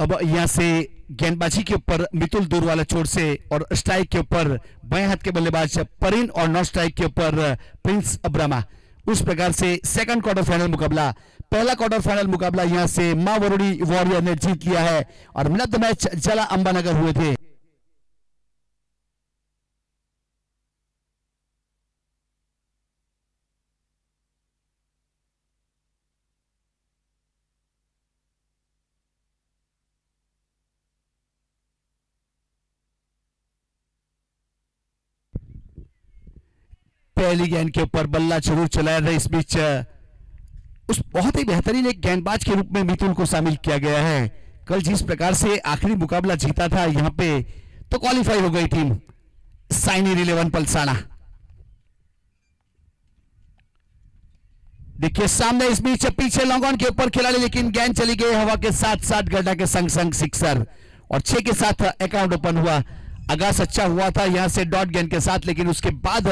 अब यहां से गेंदबाजी के ऊपर मितुल दूर वाला छोर से और स्ट्राइक के ऊपर बाएं हाथ के बल्लेबाज परिन और नॉन स्ट्राइक के ऊपर प्रिंस अब्रामा। उस प्रकार से सेकंड क्वार्टर फाइनल मुकाबला, पहला क्वार्टर फाइनल मुकाबला यहां से मां वरुणी वॉरियर ने जीत लिया है और मैन ऑफ द मैच जला अंबानगर हुए थे। पहली गेंद के ऊपर बल्ला जरूर चलाया था। इस बीच उस बहुत ही बेहतरीन एक गेंदबाज के रूप में मितुल को शामिल किया गया है। कल जिस प्रकार से आखिरी मुकाबला जीता था यहां पे, तो क्वालिफाई हो गई टीम साइनी 11 पलसाना। देखिए सामने इस बीच पीछे लॉन्ग ऑन के ऊपर खिलाड़ी, लेकिन गेंद चली गई हवा के साथ साथ गड्ढा के संग संग सिक्सर और 6 के साथ अकाउंट ओपन हुआ। आगाज अच्छा हुआ था यहां से डॉट गेंद के साथ, लेकिन उसके बाद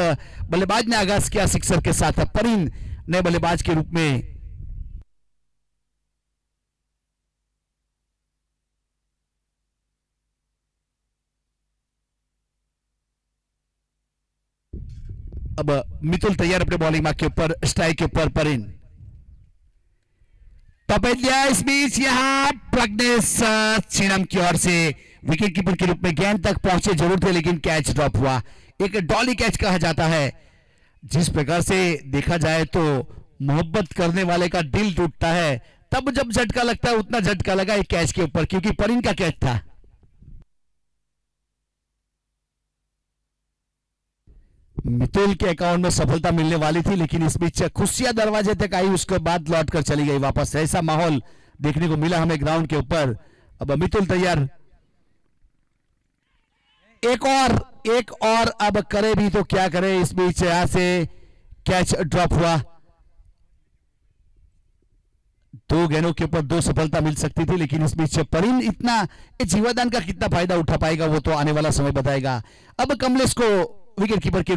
बल्लेबाज ने आगाज किया सिक्सर के साथ। परिन ने बल्लेबाज के रूप में अब मितुल तैयार अपने बॉलिंग मार्क के ऊपर, स्ट्राइक के ऊपर परिन टॉप लिया। इस बीच यहां प्रज्ञेश चिनम की ओर से विकेट कीपर के रूप में गेंद तक पहुंचे जरूर थे, लेकिन कैच ड्रॉप हुआ। एक डॉली कैच कहा जाता है। जिस प्रकार से देखा जाए तो मोहब्बत करने वाले का दिल टूटता है तब जब झटका लगता है, उतना झटका लगा एक कैच के ऊपर, क्योंकि परिन का कैच था। मितुल के अकाउंट में सफलता मिलने वाली थी, लेकिन इस बीच खुशियां दरवाजे तक आई, उसके बाद लौट कर चली गई वापस। ऐसा माहौल देखने को मिला हमें ग्राउंड के ऊपर। अब मितुल तैयार, एक और अब करे भी तो क्या करे। इस बीच यहां से कैच ड्रॉप हुआ। 2 गेंदों के ऊपर 2 सफलता मिल सकती थी, लेकिन इस बीच परिन इतना जीवादान का कितना फायदा उठा पाएगा वो तो आने वाला समय बताएगा। अब कमलेश को विकेट कीपर के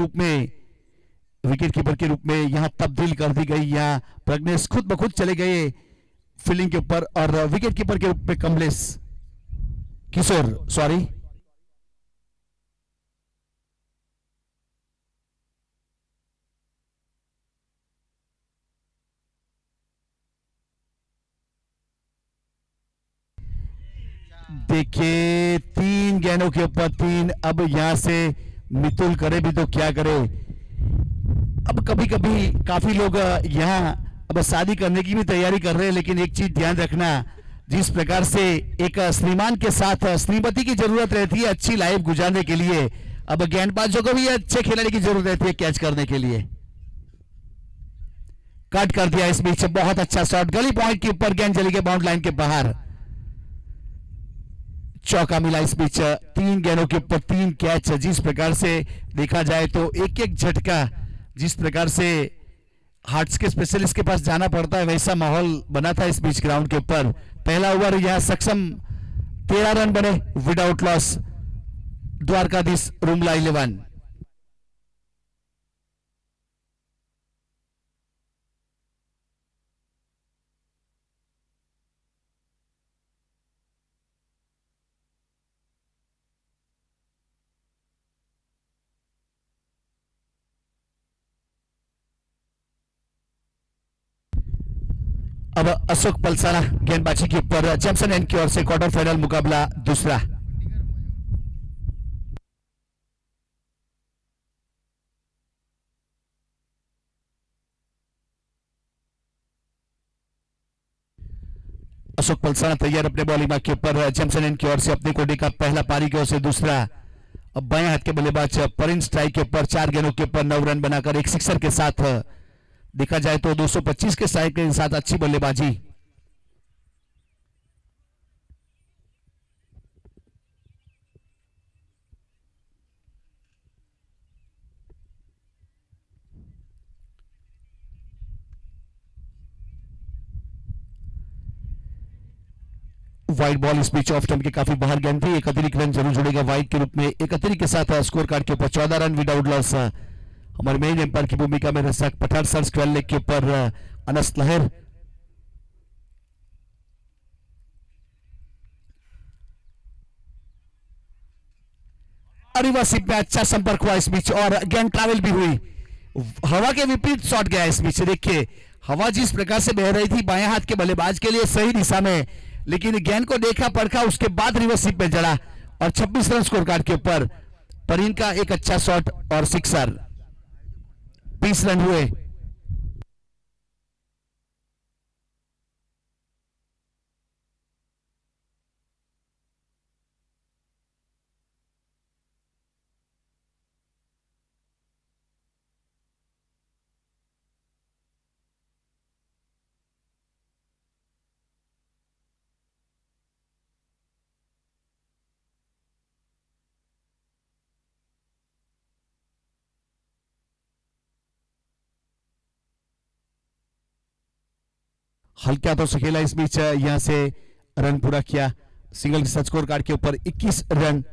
रूप में यहां तब्दील कर दी गई। यहां प्रज्ञेश खुद ब खुद चले गए फील्डिंग के ऊपर और विकेट कीपर के रूप में कमलेश किशोर, सॉरी देखिए 3 गेंदों के ऊपर 3। अब यहां से मितुल करे भी तो क्या करे। अब कभी कभी काफी लोग यहां अब शादी करने की भी तैयारी कर रहे हैं, लेकिन एक चीज ध्यान रखना, जिस प्रकार से एक श्रीमान के साथ श्रीमती की जरूरत रहती है अच्छी लाइफ गुजारने के लिए, अब गेंदबाजों को भी अच्छे खिलाड़ी की जरूरत रहती है कैच करने के लिए। कट कर दिया इस बीच, बहुत अच्छा शॉट, गली पॉइंट के ऊपर गेंद चली गई बाउंड लाइन के बाहर, चौका मिला। इस बीच 3 गेंदों के ऊपर 3 कैच। जिस प्रकार से देखा जाए तो एक एक झटका, जिस प्रकार से हार्ट्स के स्पेशलिस्ट के पास जाना पड़ता है, वैसा माहौल बना था इस बीच ग्राउंड के ऊपर। पहला ओवर यहां सक्षम 13 रन बने विदाउट लॉस, द्वारकाधीश रुमला 11। अब अशोक पलसाना गेंदबाजी के ऊपर, जैमसन एंड की ओर से क्वार्टर फाइनल मुकाबला दूसरा। अशोक पलसाना तैयार अपने बॉलिंग मार्क के ऊपर, जैमसन एंड की ओर से अपनी कोडी का पहला पारी की ओर से दूसरा। अब बाएं हाथ के बल्लेबाज परिन स्ट्राइक के ऊपर 4 गेंदों के ऊपर 9 रन बनाकर एक सिक्सर के साथ, देखा जाए तो 225 के स्ट्राइक के साथ अच्छी बल्लेबाजी। वाइड बॉल इस बीच ऑफ स्टंप के काफी बाहर गेंद थी, एक अतिरिक्त रन जरूर जुड़ेगा वाइड के रूप में। एक अतिरिक्त के साथ स्कोर कार्ड के ऊपर 14 रन विदाउट लॉस। हमारे मेन एम्पायर की भूमिका में रसक पठान सर स्क्वायर लेग के ऊपर अनस लहर। रिवर्सिप में अच्छा संपर्क हुआ इस बीच और गेंद ट्रैवल भी हुई, हवा के विपरीत शॉट गया इस बीच। देखिए हवा जिस प्रकार से बह रही थी बाएं हाथ के बल्लेबाज के लिए सही दिशा में, लेकिन गेंद को देखा परखा उसके बाद रिवर्सिप में जड़ा और 26 रन स्कोर कार्ड के ऊपर परीन का एक अच्छा शॉट और सिक्सर, 20 रन हुए। हल्का तो खेला इस बीच, यहां से रन पूरा किया सिंगल के साथ स्कोर कार्ड के ऊपर 21 रन।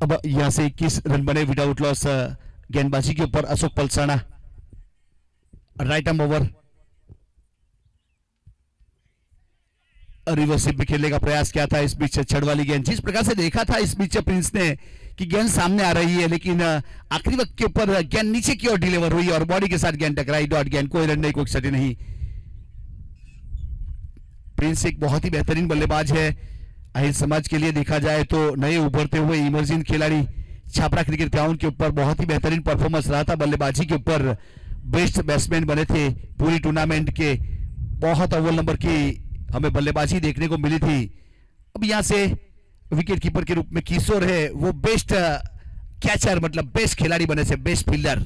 अब यहां से 21 रन बने विदाउट लॉस गेंदबाजी के ऊपर Ashok Palsana, right arm over. Reverse sweep में खेलने का प्रयास किया था इस बीच, छड़ वाली गेंद जिस प्रकार से देखा था इस बीच प्रिंस ने कि गेंद सामने आ रही है, लेकिन आखिरी वक्त के ऊपर गेंद नीचे की ओर डिलीवर हुई और बॉडी के साथ गेंद टकराई, डॉट गेंद, कोई रन नहीं, कोई क्षति नहीं। प्रिंस एक बहुत ही बेहतरीन बल्लेबाज है, अहिल समाज के लिए देखा जाए तो नए उभरते हुए इमर्जिंग खिलाड़ी, छापरा क्रिकेट ग्राउंड के ऊपर बहुत ही बेहतरीन परफॉर्मेंस रहा था, बल्लेबाजी के ऊपर बेस्ट बैट्समैन बने थे पूरी टूर्नामेंट के, बहुत अव्वल नंबर की हमें बल्लेबाजी देखने को मिली थी। अब यहां से विकेट कीपर के रूप में किशोर है, वो बेस्ट कैचर मतलब बेस्ट खिलाड़ी बने थे, बेस्ट फील्डर।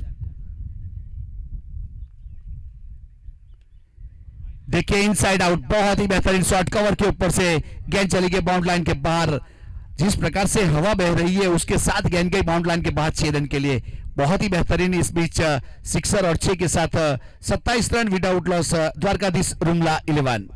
देखिए इनसाइड आउट, बहुत ही बेहतरीन शॉट, कवर के ऊपर से गेंद चली गई बाउंड लाइन के बाहर, जिस प्रकार से हवा बह रही है उसके साथ गेंद गई बाउंड लाइन के बाहर 6 रन के लिए, बहुत ही बेहतरीन इस बीच सिक्सर और 6 के साथ 27 रन विदाउट लॉस, द्वारकाधीश रुमला 11।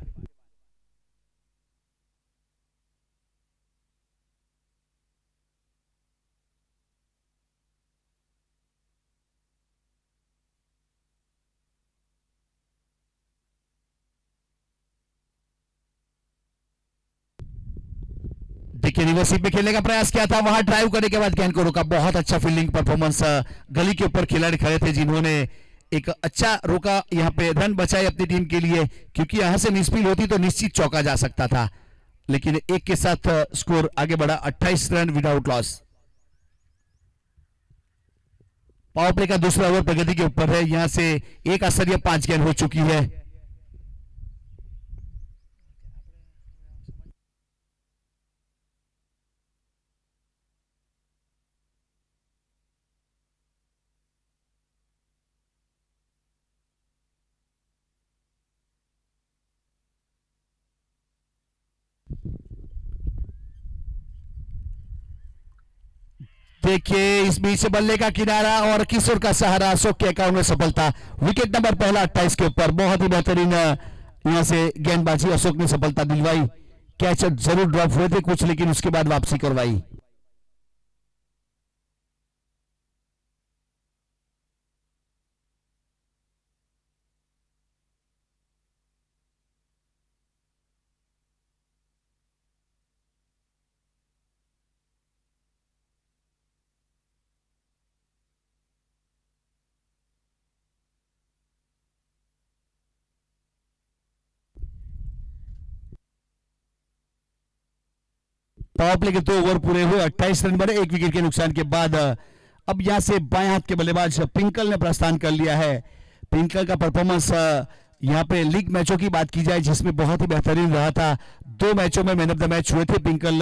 देखिए रिवर्सिप में खेलने का प्रयास किया था, वहां ड्राइव करने के बाद गेंद को रोका, बहुत अच्छा फील्डिंग परफॉर्मेंस, गली के ऊपर खिलाड़ी खड़े थे जिन्होंने एक अच्छा रोका, यहां पे रन बचाए अपनी टीम के लिए, क्योंकि यहां से मिसफील्ड होती तो निश्चित चौका जा सकता था, लेकिन एक के साथ स्कोर आगे बढ़ा 28 run without loss. Power play का दूसरा ओवर प्रगति के ऊपर है, यहां से एक आश्चर्य 5 गेंद हो चुकी है। देखिए इस बीच बल्ले का किनारा और किशोर का सहारा, अशोक के अकाउंट में सफलता, विकेट नंबर पहला 28 के ऊपर, बहुत ही बेहतरीन यहां से गेंदबाजी अशोक ने सफलता दिलवाई, कैच जरूर ड्रॉप हुए थे कुछ, लेकिन उसके बाद वापसी करवाई। पावर प्ले के 2 ओवर पूरे हुए, 28 रन बने 1 विकेट के नुकसान के बाद। अब यहां से बाएं हाथ के बल्लेबाज पिंकल ने प्रस्थान कर लिया है। पिंकल का परफॉर्मेंस यहां पे लीग मैचों की बात की जाए जिसमें बहुत ही बेहतरीन रहा था, 2 मैचों में मैन ऑफ द मैच हुए थे पिंकल,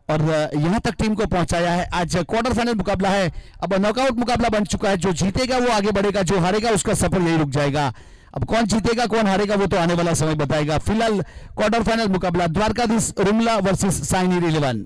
और यहां तक टीम को पहुंचाया है। आज क्वार्टर फाइनल मुकाबला है, अब नॉकआउट मुकाबला बन चुका है, जो जीतेगा वो आगे बढ़ेगा, जो हारेगा उसका सफर यही रुक जाएगा। अब कौन जीतेगा कौन हारेगा वो तो आने वाला समय बताएगा। फिलहाल क्वार्टर फाइनल मुकाबला द्वारकाधीश रुमला वर्सेस साइनी रिलेवन।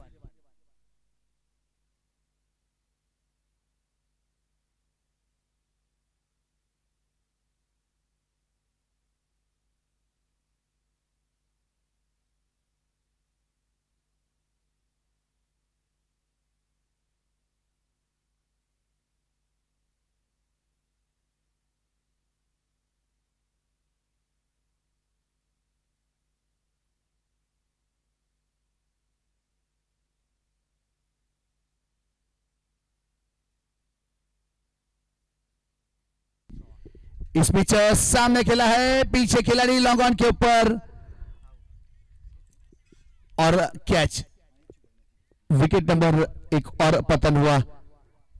इस बीच सामने खेला है, पीछे खिलाड़ी लॉन्ग ऑन के ऊपर और कैच। विकेट नंबर एक और पतन हुआ।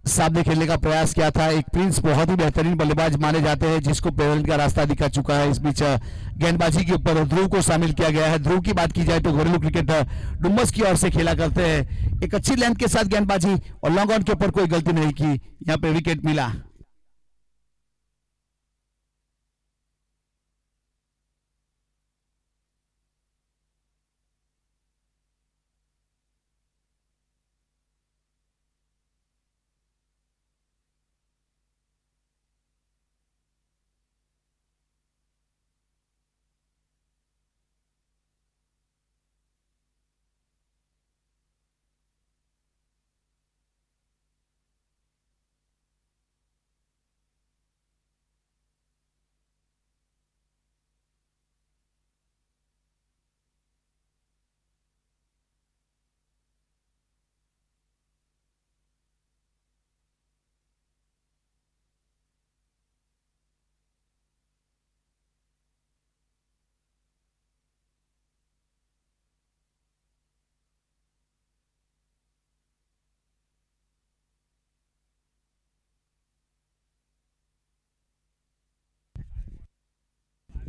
सामने खेलने का प्रयास किया था एक प्रिंस, बहुत ही बेहतरीन बल्लेबाज माने जाते हैं जिसको पेवेलियन का रास्ता दिखा चुका है। इस बीच गेंदबाजी के ऊपर ध्रुव को शामिल किया गया है। ध्रुव की बात की जाए तो घरेलू क्रिकेट डुम्बस की ओर से खेला करते हैं। एक अच्छी लेंथ के साथ गेंदबाजी और लॉन्ग ऑन के ऊपर कोई गलती नहीं की, यहां पे विकेट मिला।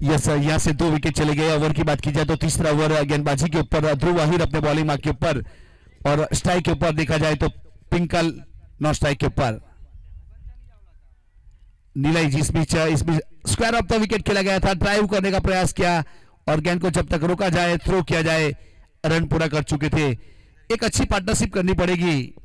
यस सर, यहां से 2 विकेट चले गए। ओवर की बात की जाए तो तीसरा ओवर गेंदबाजी के ऊपर ध्रुव आहिर अपने बॉलिंग मार्क के ऊपर, और स्ट्राइक के ऊपर देखा जाए तो पिंकल नॉन स्ट्राइक के ऊपर नीलाई जी। इस बीच स्क्वायर ऑफ द विकेट खेला गया था, ड्राइव करने का प्रयास किया और गेंद को जब तक रोका जाए, थ्रो किया जाए, रन पूरा कर चुके थे। एक अच्छी पार्टनरशिप करनी पड़ेगी।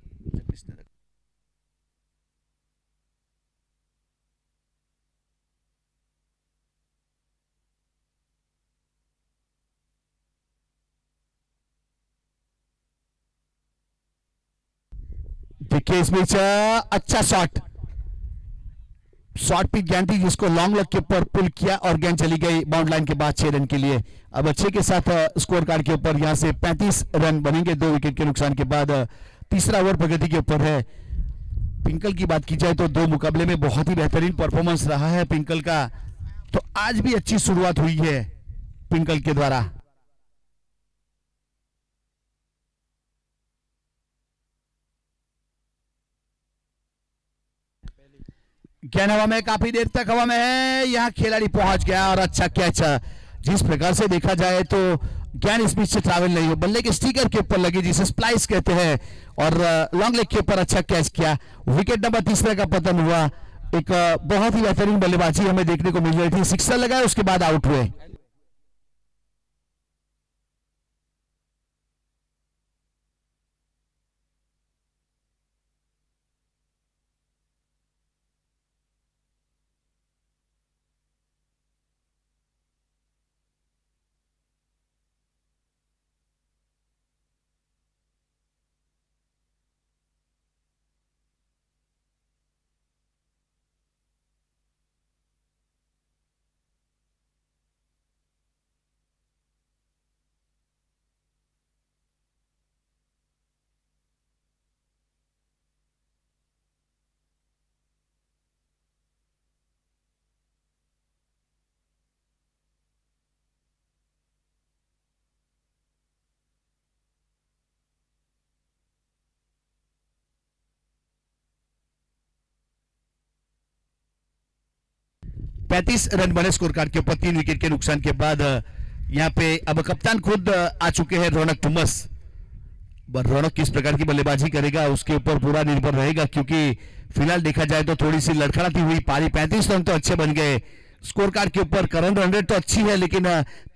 देखिए इस बीच अच्छा शॉट पिच गेंद थी जिसको लॉन्ग लेग के ऊपर पुल किया और गेंद चली गई बाउंड लाइन के बाद 6 रन के लिए। अब 6 के साथ स्कोर कार्ड के ऊपर यहां से 35 रन बनेंगे 2 विकेट के नुकसान के बाद। तीसरा ओवर प्रगति के ऊपर है। पिंकल की बात की जाए तो 2 मुकाबले में बहुत ही बेहतरीन परफॉर्मेंस रहा है पिंकल का, तो आज भी अच्छी शुरुआत हुई है पिंकल के द्वारा। गेंद हवा में, काफी देर तक हवा में है, यहां खिलाड़ी पहुंच गया और अच्छा कैच। जिस प्रकार से देखा जाए तो गेंद इस बीच से ट्रैवल नहीं हो, बल्ले के स्टिकर के ऊपर लगी जिसे स्प्लाइस कहते हैं, और लॉन्ग लेग के ऊपर अच्छा कैच किया। विकेट नंबर तीसरे का पतन हुआ। एक बहुत ही बेहतरीन बल्लेबाजी हमें देखने को मिल रही थी। सिक्सर लगाया, उसके बाद आउट हुए। पैंतीस रन बने स्कोर कार्ड के ऊपर 3 विकेट के नुकसान के बाद। यहाँ पे अब कप्तान खुद आ चुके हैं रौनक थॉमस। रौनक किस प्रकार की बल्लेबाजी करेगा उसके ऊपर पूरा निर्भर रहेगा, क्योंकि फिलहाल देखा जाए तो थोड़ी सी लड़खड़ाती हुई पारी। 35 रन तो अच्छे बन गए, स्कोर कार्ड के ऊपर करंट रन रेट तो अच्छी है, लेकिन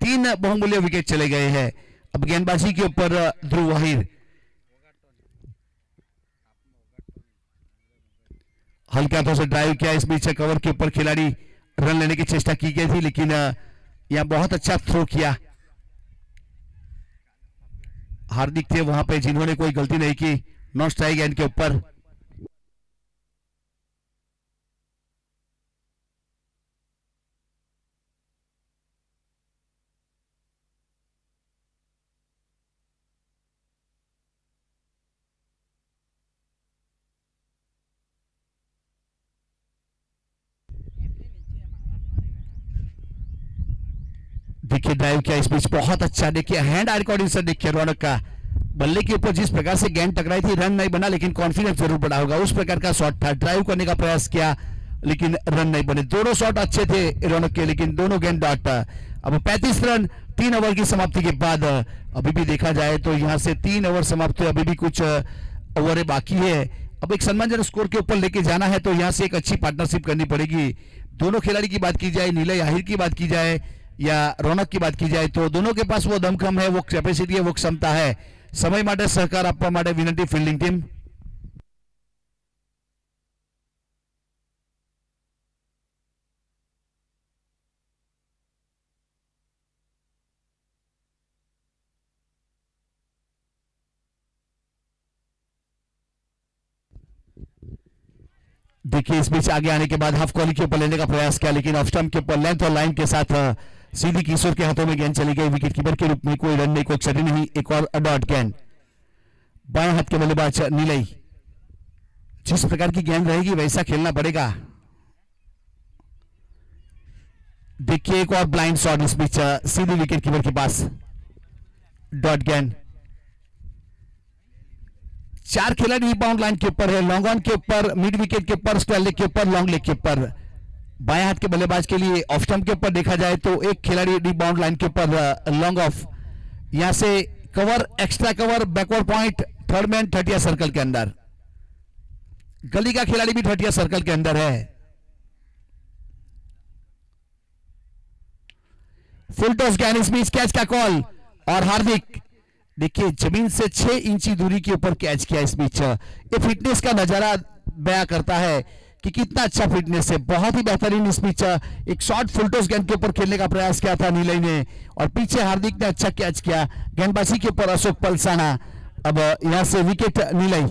3 बहुमूल्य विकेट चले गए हैं। अब गेंदबाजी के ऊपर ध्रुव वाहिर हल्के हाथों से ड्राइव किया, इस बीच कवर के ऊपर खिलाड़ी रन लेने की चेष्टा की गई थी, लेकिन यह बहुत अच्छा थ्रो किया। हार्दिक थे वहां पे जिन्होंने कोई गलती नहीं की, नॉन स्ट्राइक गेंद के ऊपर। देखिए ड्राइव किया, इस बीच बहुत अच्छा, देखिए हैंड आई कोऑर्डिनेशन देखिए रौनक का, बल्ले के ऊपर जिस प्रकार से गेंद टकराई थी, रन नहीं बना, लेकिन कॉन्फिडेंस जरूर बढ़ा होगा, उस प्रकार का शॉट था। ड्राइव करने का प्रयास किया लेकिन रन नहीं बने। दोनों शॉट अच्छे थे रौनक के, लेकिन दोनों गेंद डॉट। अब 35 रन 3 ओवर की समाप्ति के बाद। अभी भी देखा जाए तो यहां से 3 ओवर समाप्त हुए, अभी भी कुछ ओवर बाकी है। अब एक सम्मानजनक स्कोर के ऊपर लेके जाना है तो यहां से एक अच्छी पार्टनरशिप करनी पड़ेगी। दोनों खिलाड़ी की बात की जाए, नीलय आहिर की बात की जाए या रौनक की बात की जाए, तो दोनों के पास वो दमखम है, वो कैपेसिटी है, वो क्षमता है। समय માટે સહકાર આપવા માટે વિનંતી ફિલ્ડિંગ ટીમ। देखिए इस बीच आगे आने के बाद हाफ कॉली के ऊपर लेने का प्रयास किया, लेकिन ऑफ स्टंप के ऊपर लेंथ और लाइन के साथ सीधी किशोर के हाथों में गेंद चली गई। विकेट कीपर के रूप में कोई रन नहीं, कोई क्षति नहीं, एक और डॉट गेंद। बाएं हाथ के बल्लेबाज नीलय, जिस प्रकार की गेंद रहेगी वैसा खेलना पड़ेगा। देखिए एक और ब्लाइंड शॉट, इस बीच सीधी विकेट कीपर के पास, डॉट गेंद। 4 खिलाड़ी रिबाउंड लाइन के ऊपर है, लॉन्ग ऑन के ऊपर, मिड विकेट के ऊपर, स्क्वायर लेग के ऊपर, लॉन्ग लेग के ऊपर। बाएं हाथ के बल्लेबाज के लिए ऑफ स्टंप के ऊपर देखा जाए तो एक खिलाड़ी रिबाउंड लाइन के ऊपर लॉन्ग ऑफ, यहां से cover, extra cover, backward point, third man 30 circle के अंदर। गली का खिलाड़ी भी 30 सर्कल के अंदर है। फुल टॉस गेंद, इस बीच कैच का कॉल और हार्दिक देखिए जमीन से 6 इंची दूरी के ऊपर कैच किया। इस बीच ये फिटनेस का नजारा बयां करता है कि कितना अच्छा फिटनेस है, बहुत ही बेहतरीन। इस बीच एक शॉर्ट फुल टॉस गेंद के ऊपर खेलने का प्रयास किया था नीलय ने, और पीछे हार्दिक ने अच्छा कैच किया। गेंदबाजी के ऊपर अशोक पलसाना। अब यहां से विकेट नीलय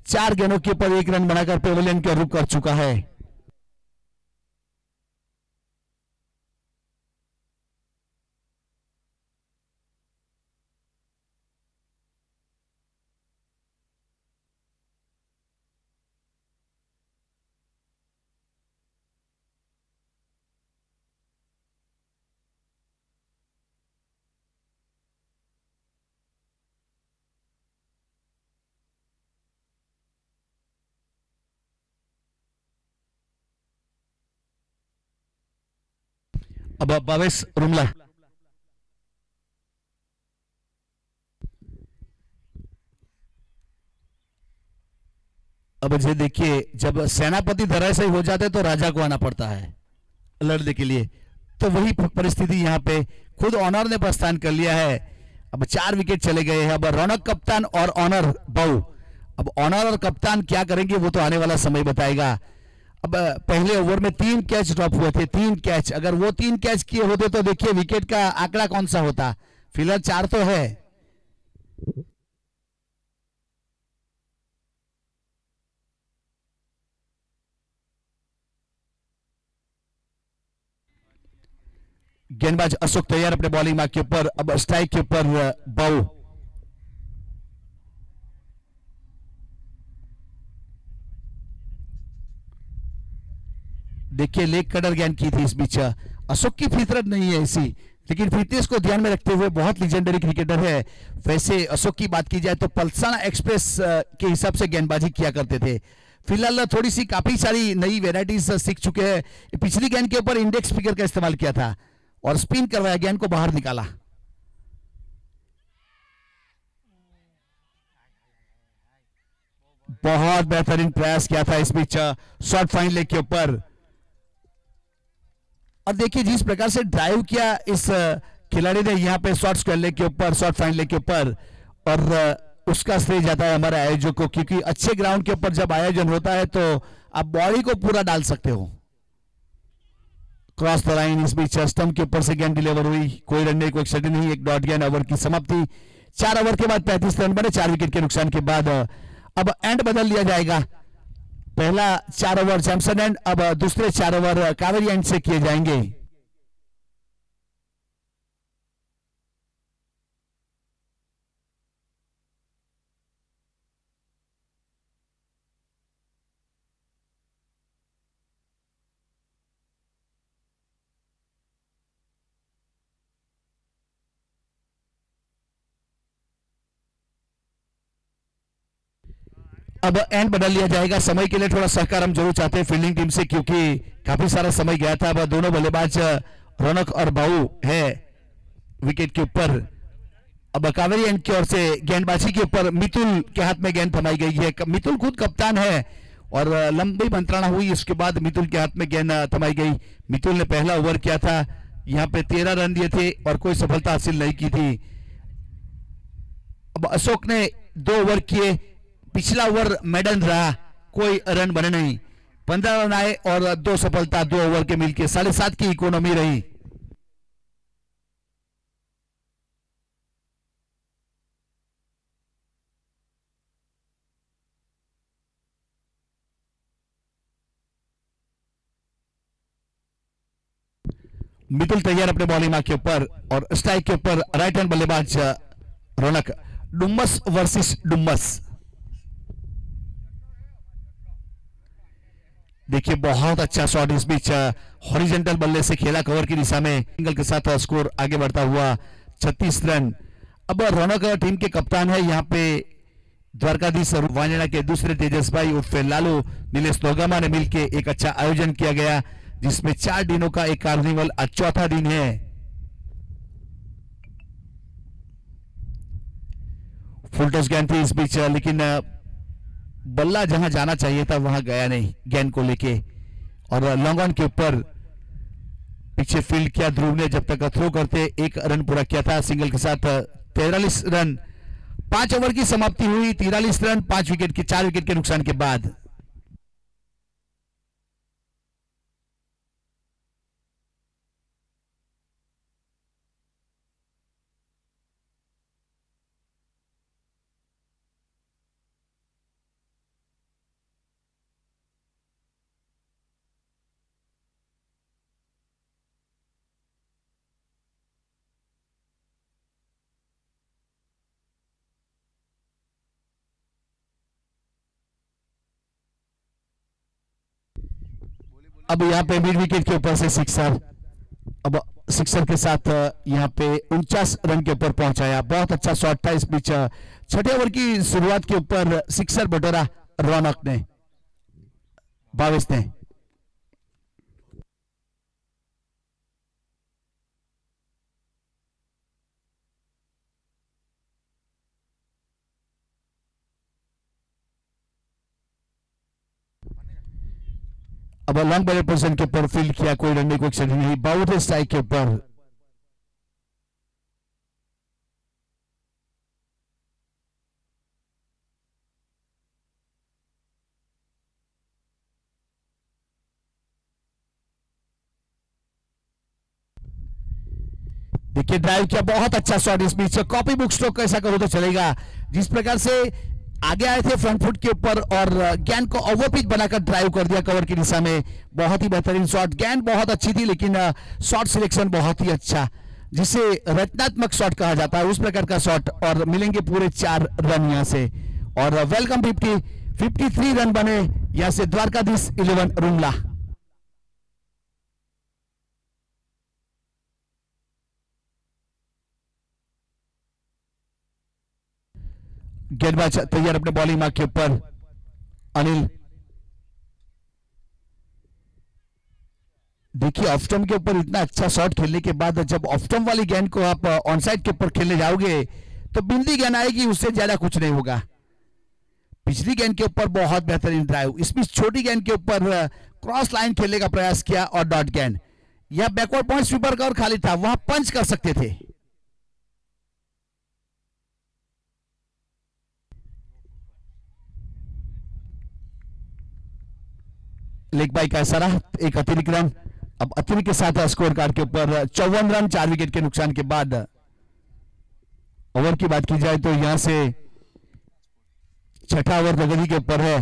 4 गेंदों के ऊपर 1 रन बनाकर पेवेलियन के रुख कर चुका है। अब भावेश रुमला, अब ये देखिए जब सेनापति धराशायी हो जाते तो राजा को आना पड़ता है लड़ने के लिए, तो वही परिस्थिति यहाँ पे खुद ऑनर ने प्रस्थान कर लिया है। अब 4 विकेट चले गए हैं। अब रौनक कप्तान और ऑनर बाऊ, अब ऑनर और कप्तान क्या करेंगे वो तो आने वाला समय बताएगा। अब पहले ओवर में 3 कैच ड्रॉप हुए थे, 3 कैच, अगर वो 3 कैच किए होते तो देखिए विकेट का आंकड़ा कौन सा होता। फिलहाल 4 तो है। गेंदबाज अशोक तैयार अपने बॉलिंग मार्क के ऊपर। अब स्ट्राइक के ऊपर बाऊ, देखिए लेग कटर गेंद की थी। इस बीच अशोक की फितरत नहीं है ऐसी, लेकिन फिटनेस को ध्यान में रखते हुए बहुत लीजेंडरी क्रिकेटर है। वैसे अशोक की बात की जाए तो पल्साना एक्सप्रेस के हिसाब से गेंदबाजी किया करते थे। फिलहाल थोड़ी सी काफी सारी नई वेराइटीज सीख चुके हैं। पिछली गेंद के ऊपर इंडेक्स फिगर का इस्तेमाल किया था और स्पिन करवाया, गेंद को बाहर निकाला। बहुत बेहतरीन प्रयास किया था इस बीच शॉर्ट फाइन लेग के ऊपर। और देखिए जिस प्रकार से ड्राइव किया इस खिलाड़ी ने यहाँ पे शॉर्ट स्क्वायर लेग के ऊपर, शॉर्ट फाइन लेग के ऊपर, और उसका श्रेय जाता है हमारे आयोजक को, क्योंकि अच्छे ग्राउंड के ऊपर जब आयोजन होता है तो आप बॉडी को पूरा डाल सकते हो। क्रॉस द लाइन, इस बीच स्टंप के ऊपर से गेंद डिलीवर हुई, कोई रन नहीं, कोई एक्सीडेंट नहीं, एक डॉट गेंद, ओवर की समाप्ति। 4 ओवर के बाद 35 रन बने, 4 विकेट के नुकसान के बाद। अब एंड बदल लिया जाएगा, पहला 4 ओवर जैमसन एंड, अब दूसरे 4 ओवर कावेरी एंड से किए जाएंगे। अब एंड बदल लिया जाएगा, समय के लिए थोड़ा सहकार हम जरूर चाहते हैं फील्डिंग टीम से, क्योंकि काफी सारा समय गया था। अब दोनों बल्लेबाज रौनक और बाहू है विकेट के ऊपर। अब कावेरी एंड की ओर से गेंदबाजी के ऊपर मितुल के हाथ में गेंद थमाई गई है। मितुल खुद कप्तान है और लंबी मंत्रणा हुई, इसके बाद मितुल के हाथ में गेंद थमाई गई। मितुल ने पहला ओवर किया था, यहाँ पे 13 रन दिए थे और कोई सफलता हासिल नहीं की थी। अब अशोक ने 2 ओवर किए, पिछला ओवर मेडन रहा, कोई रन बने नहीं, 15 रन आए और 2 सफलता 2 ओवर के मिलके 7.5 की इकोनॉमी रही। मितुल तैयार अपने बॉलिंग मार्क के ऊपर, और स्ट्राइक के ऊपर राइट हैंड बल्लेबाज रौनक। डुम्मस वर्सेस डुम्मस। देखिए बहुत अच्छा शॉट, इस बीच हॉरिजॉन्टल बल्ले से खेला कवर की दिशा में, सिंगल के साथ स्कोर आगे बढ़ता हुआ 36 रन। अब रौनक टीम के कप्तान है यहाँ पे द्वारकाधीश वानेड़ा के दूसरे तेजस भाई उर्फे लालू नीलेश दोगामा ने मिलकर एक अच्छा आयोजन किया गया, जिसमें 4 दिनों का एक कार्निवल आज चौथा दिन है। फुल टॉस गेंद थी इस बीच, लेकिन बल्ला जहां जाना चाहिए था वहां गया नहीं गेंद को लेके, और लॉन्ग ऑन के ऊपर पीछे फील्ड किया ध्रुव ने, जब तक थ्रो करते 1 रन पूरा किया था सिंगल के साथ। 43 रन, 5 ओवर की समाप्ति हुई, 43 रन 4 विकेट के नुकसान के बाद। अब यहाँ पे मिड विकेट के ऊपर से सिक्सर, अब सिक्सर के साथ यहाँ पे 49 रन के ऊपर पहुंचाया। बहुत अच्छा शॉट था, इस बीच 6ठे ओवर की शुरुआत के ऊपर सिक्सर बटोरा रौनक ने, 22 ने। अब लॉन्ग बॉलर पोजीशन के ऊपर फील्ड किया, कोई रन नहीं, कोई एक्सीडेंट नहीं, बाउंड स्ट्राइक के ऊपर। देखिए ड्राइव किया, बहुत अच्छा शॉट, इस बीच कॉपी बुक स्ट्रोक ऐसा करो तो चलेगा। जिस प्रकार से आगे आए थे फ्रंट फुट के ऊपर और गेंद को ओवर पिच बनाकर ड्राइव कर दिया कवर की दिशा में, बहुत ही बेहतरीन शॉट। गेंद बहुत अच्छी थी लेकिन शॉट सिलेक्शन बहुत ही अच्छा, जिसे रचनात्मक शॉट कहा जाता है, उस प्रकार का शॉट, और मिलेंगे पूरे 4 रन यहां से। और वेलकम 53 रन बने यहां से द्वारकाधीश 11 रुमला। गेंदबाज तैयार अपने बॉलिंग मार्क के ऊपर, अनिल। देखिए ऑफ स्टंप के ऊपर इतना अच्छा शॉट खेलने के बाद जब ऑफ स्टंप वाली गेंद को आप ऑन साइड के ऊपर खेलने जाओगे तो बिंदी गेंद आएगी, उससे ज्यादा कुछ नहीं होगा। पिछली गेंद के ऊपर बहुत बेहतरीन ड्राइव, इस बीच छोटी गेंद के ऊपर क्रॉस लाइन खेलने का प्रयास किया और डॉट गेंद। या बैकवर्ड पॉइंट स्वीपर का और खाली था, वहां पंच कर सकते थे। लेग बाई का इशारा, एक अतिरिक्त रन। अब अतिरिक्त के साथ स्कोर कार्ड के ऊपर 54 रन 4 विकेट के नुकसान के बाद। ओवर की बात की जाए तो यहां से छठा ओवर प्रगति के ऊपर है,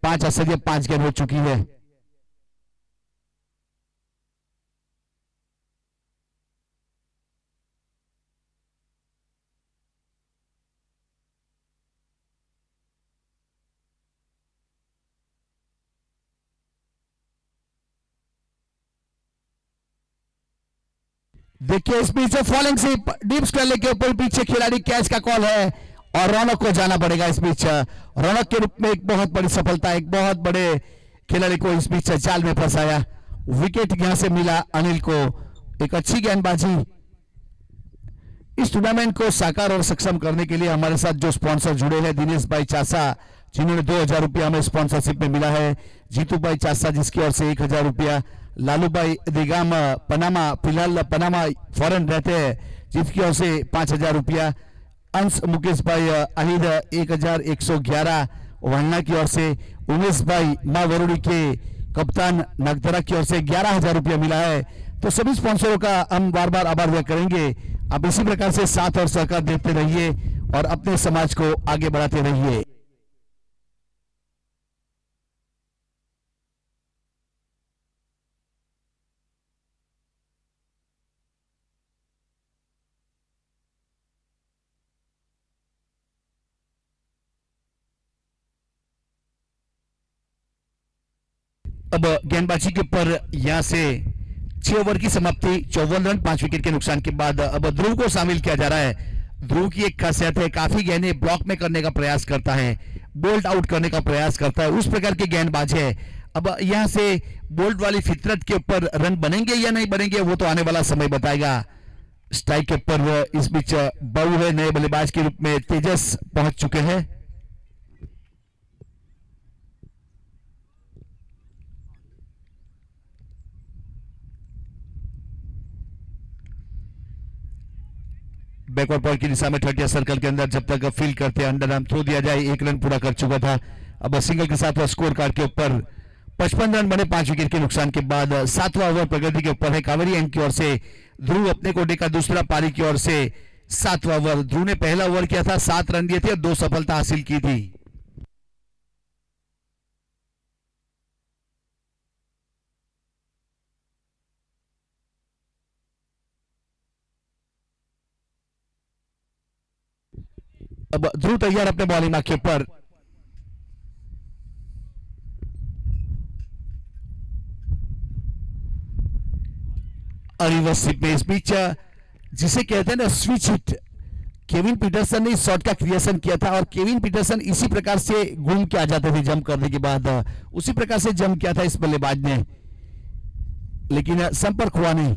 5 अशर्य 5 गेंद हो चुकी है। देखिए इस बीच फॉलिंग से डीप स्क्वेयर के ऊपर पीछे खिलाड़ी, कैच का कॉल है और रौनक को जाना पड़ेगा। इस बीच रौनक के रूप में एक बहुत बड़ी सफलता, एक बहुत बड़े खिलाड़ी को इस बीच जाल में फंसाया। विकेट यहां से मिला अनिल को, एक अच्छी गेंदबाजी। इस टूर्नामेंट को साकार और सक्षम करने के लिए हमारे साथ जो स्पॉन्सर जुड़े हैं, दिनेश भाई चासा जिन्होंने 2000 रुपया हमें स्पॉन्सरशिप में मिला है, जीतू भाई चासा जिसकी ओर से 1000 रुपया, लालू भाई दिगाम पनामा, फिलहाल पनामा फॉरेन रहते हैं जिसकी ओर से 5000 रुपया, अंश मुकेश भाई अहिद 1111 वन्ना की ओर से, उमेश भाई माँ वरुड़ी के कप्तान नगदरा की ओर से 11000 रुपया मिला है। तो सभी स्पॉन्सरों का हम बार बार आभार व्यक्त करेंगे। अब इसी प्रकार से साथ और सहकार देते रहिए और अपने समाज को आगे बढ़ाते रहिए। अब गेंदबाजी के ऊपर यहां से 6 ओवर की समाप्ति, 54 रन 5 विकेट के नुकसान के बाद अब ध्रुव को शामिल किया जा रहा है। ध्रुव की एक खासियत है, काफी गेंदें ब्लॉक में करने का प्रयास करता है, बोल्ट आउट करने का प्रयास करता है, उस प्रकार की गेंदबाज है। अब यहां से बोल्ट वाली फितरत के ऊपर रन बनेंगे या नहीं बनेंगे वो तो आने वाला समय बताएगा। स्ट्राइक के ऊपर इस बीच बाबू है, नए बल्लेबाज के रूप में तेजस पहुंच चुके हैं। बैकवर्ड पॉइंट की दिशा में 30 सर्कल के अंदर जब तक फील करते अंडर आर्म थ्रो दिया जाए, 1 रन पूरा कर चुका था। अब सिंगल के साथ स्कोर कार्ड के ऊपर 55 रन बने 5 विकेट के नुकसान के बाद। 7वां ओवर प्रगति के ऊपर है कावेरी एंड की ओर से, ध्रुव अपने कोटे का दूसरा पारी की ओर से 7वां ओवर। ध्रुव ने पहला ओवर किया था, 7 रन दिए थे और 2 सफलता हासिल की थी। अब ध्रुव तैयार अपने बॉलिंग मार्क के ऊपर। में इस बीच जिसे कहते हैं ना स्विच हिट, केविन पीटरसन ने इस शॉट का क्रिएशन किया था और केविन पीटरसन इसी प्रकार से घूम के आ जाते थे जंप करने के बाद, उसी प्रकार से जंप किया था इस बल्लेबाज ने, लेकिन संपर्क हुआ नहीं।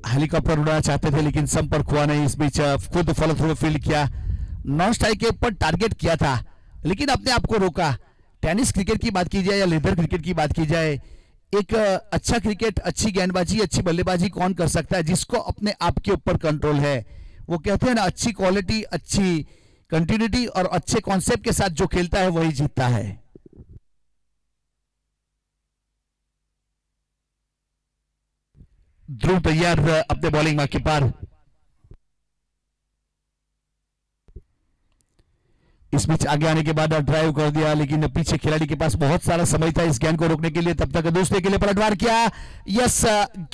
हेलीकॉप्टर उड़ाना चाहते थे लेकिन संपर्क हुआ नहीं। इस बीच खुद फॉलो थ्रू फील्ड किया, नॉन स्ट्राइक के ऊपर टारगेट किया था लेकिन अपने आप को रोका। टेनिस क्रिकेट की बात की जाए या लेदर क्रिकेट की बात की जाए, एक अच्छा क्रिकेट, अच्छी गेंदबाजी, अच्छी बल्लेबाजी कौन कर सकता है जिसको अपने आप के ऊपर कंट्रोल है। वो कहते हैं ना, अच्छी क्वालिटी, अच्छी कंटिन्यूटी और अच्छे कॉन्सेप्ट के साथ जो खेलता है वही जीतता है। ध्रुव तैयार अपने बॉलिंग मार्क के पार। इस बीच आगे आने के बाद ड्राइव कर दिया लेकिन पीछे खिलाड़ी के पास बहुत सारा समय था इस गेंद को रोकने के लिए, तब तक दूसरे के लिए पलटवार किया। Yes,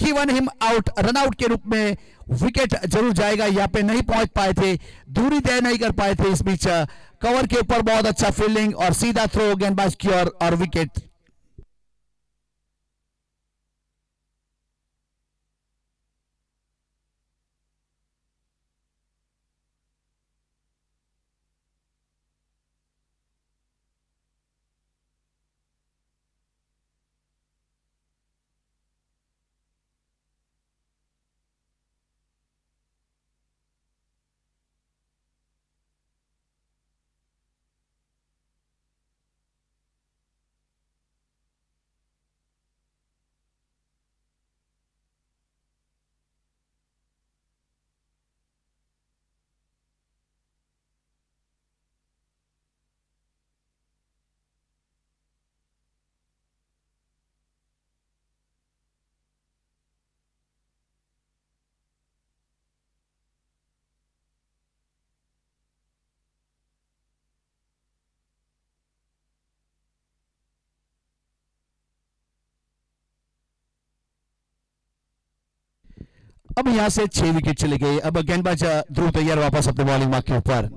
given him out, run out के रूप में विकेट जरूर जाएगा। यहाँ पे नहीं पहुंच पाए थे, दूरी तय नहीं कर पाए थे। इस बीच कवर के ऊपर बहुत अच्छा फील्डिंग और सीधा थ्रो गेंदबाज की ओर और विकेट। अब यहां से 6 विकेट चले गए। अब गेंदबाज ध्रुव तैयार वापस अपने बॉलिंग मार्क के ऊपर।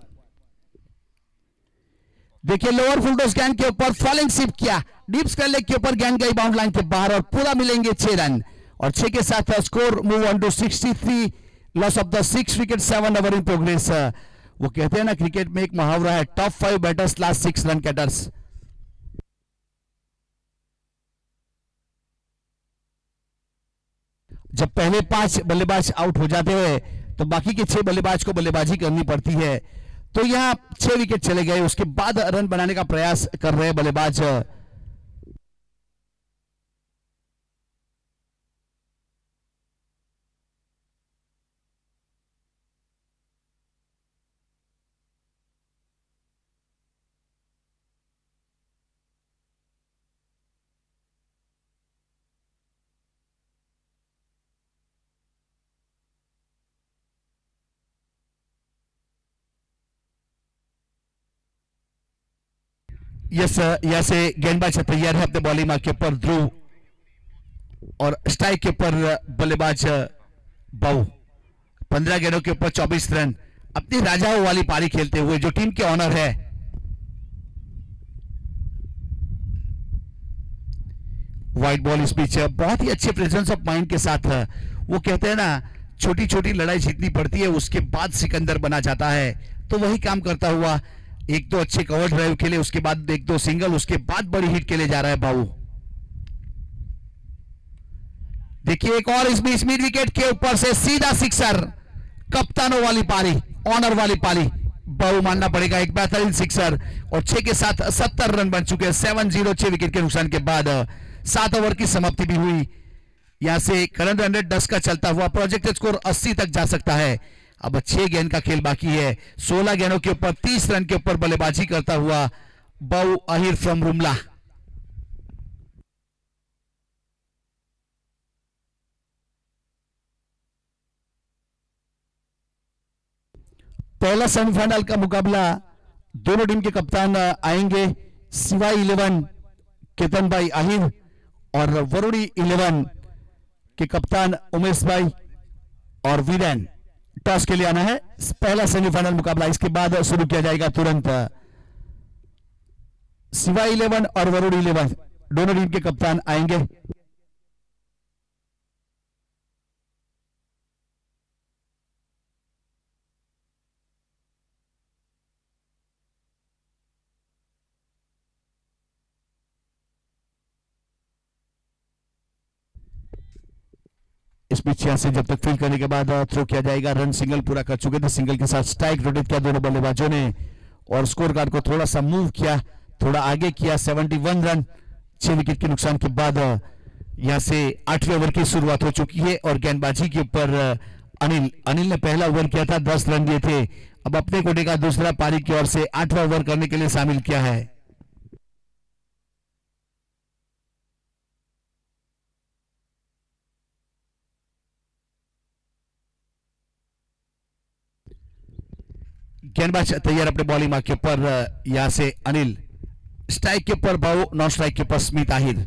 देखिए लोअर फुल टॉस गेंद के ऊपर फॉलिंग शिफ्ट किया, डीप स्क्वायर लेग के ऊपर गेंद गई बाउंड लाइन के बाहर और पूरा मिलेंगे 6 रन और 6 के साथ score move on to 63, loss of the 6 wicket 7 over in progress. वो कहते हैं ना क्रिकेट में एक मुहावरा है, टॉप 5 बैटर्स लास्ट 6 रन कैटर्स। जब पहले 5 बल्लेबाज आउट हो जाते हैं तो बाकी के 6 बल्लेबाज को बल्लेबाजी करनी पड़ती है। तो यहां 6 विकेट चले गए, उसके बाद रन बनाने का प्रयास कर रहे हैं बल्लेबाज। यस, यहां से गेंदबाज तैयार है अपने बॉलिंग मार्क के ऊपर ध्रुव और स्ट्राइक के ऊपर बल्लेबाज बाऊ। 15 गेंदों के ऊपर 24 रन अपनी राजाओं वाली पारी खेलते हुए जो टीम के ऑनर है। व्हाइट बॉल इस बीच बहुत ही अच्छे प्रेजेंस ऑफ माइंड के साथ वो कहते हैं ना छोटी छोटी लड़ाई जीतनी पड़ती है उसके बाद सिकंदर बना जाता है, तो वही काम करता हुआ एक दो अच्छे कवर ड्राइव खेले, उसके बाद एक दो सिंगल, उसके बाद बड़ी हिट के लिए जा रहा है बाबू। देखिए एक और इस बीच मिड विकेट के ऊपर से सीधा सिक्सर, कप्तानों वाली पारी, ऑनर वाली पारी, बाबू मानना पड़ेगा एक बेहतरीन सिक्सर और 6 के साथ 70 रन बन चुके हैं। 7-0 6 विकेट के नुकसान के बाद 7 ओवर की समाप्ति भी हुई। यहां से करंट रन रेट 10 का चलता हुआ प्रोजेक्टेड स्कोर 80 तक जा सकता है। अब 6 गेंद का खेल बाकी है। 16 गेंदों के ऊपर 30 रन के ऊपर बल्लेबाजी करता हुआ बाऊ अहिर फ्रॉम रुमला। पहला सेमीफाइनल का मुकाबला, दोनों टीम के कप्तान आएंगे, सिवाई 11 केतन भाई अहिर और वरुणी 11 के कप्तान उमेश भाई और वीरेन। टॉस के लिए आना है। पहला सेमीफाइनल मुकाबला इसके बाद शुरू किया जाएगा तुरंत। सिवाई 11 और वरुणी 11 दोनों टीम के कप्तान आएंगे। इस पिच से जब तक फील करने के बाद थ्रो किया जाएगा। रन सिंगल पूरा कर चुके थे, सिंगल के साथ स्ट्राइक रोटेट किया दोनों बल्लेबाजों ने और स्कोर कार्ड को थोड़ा सा मूव किया, थोड़ा आगे किया। 71 रन 6 विकेट के नुकसान के बाद यहां से 8वें ओवर की शुरुआत हो चुकी है और गेंदबाजी के ऊपर अनिल ने पहला ओवर किया था, 10 रन दिए थे। अब अपने कोटे का दूसरा पारी की ओर से 8वां ओवर करने के लिए शामिल किया है। गेंदबाज तैयार अपने बॉलिंग मार्क के ऊपर। यहां से अनिल, स्ट्राइक के ऊपर भाव, नॉन स्ट्राइक के ऊपर स्मिथ आहिर।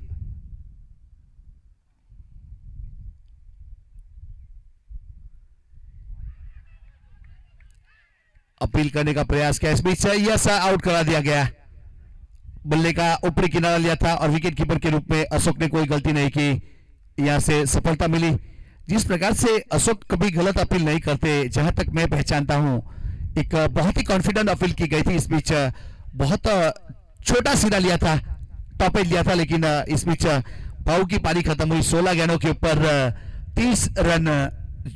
अपील करने का प्रयास किया, इस बीच यस आउट करा दिया गया। बल्ले का ऊपरी किनारा लिया था और विकेट कीपर के रूप में अशोक ने कोई गलती नहीं की, यहां से सफलता मिली। जिस प्रकार से अशोक कभी गलत अपील नहीं करते, जहां तक मैं पहचानता हूं, एक बहुत ही कॉन्फिडेंट अपील की गई थी। इस बीच बहुत छोटा सिरा लिया था, टॉप एज लिया था, लेकिन इस बीच भाऊ की पारी खत्म हुई। 16 गेंदों के ऊपर 30 रन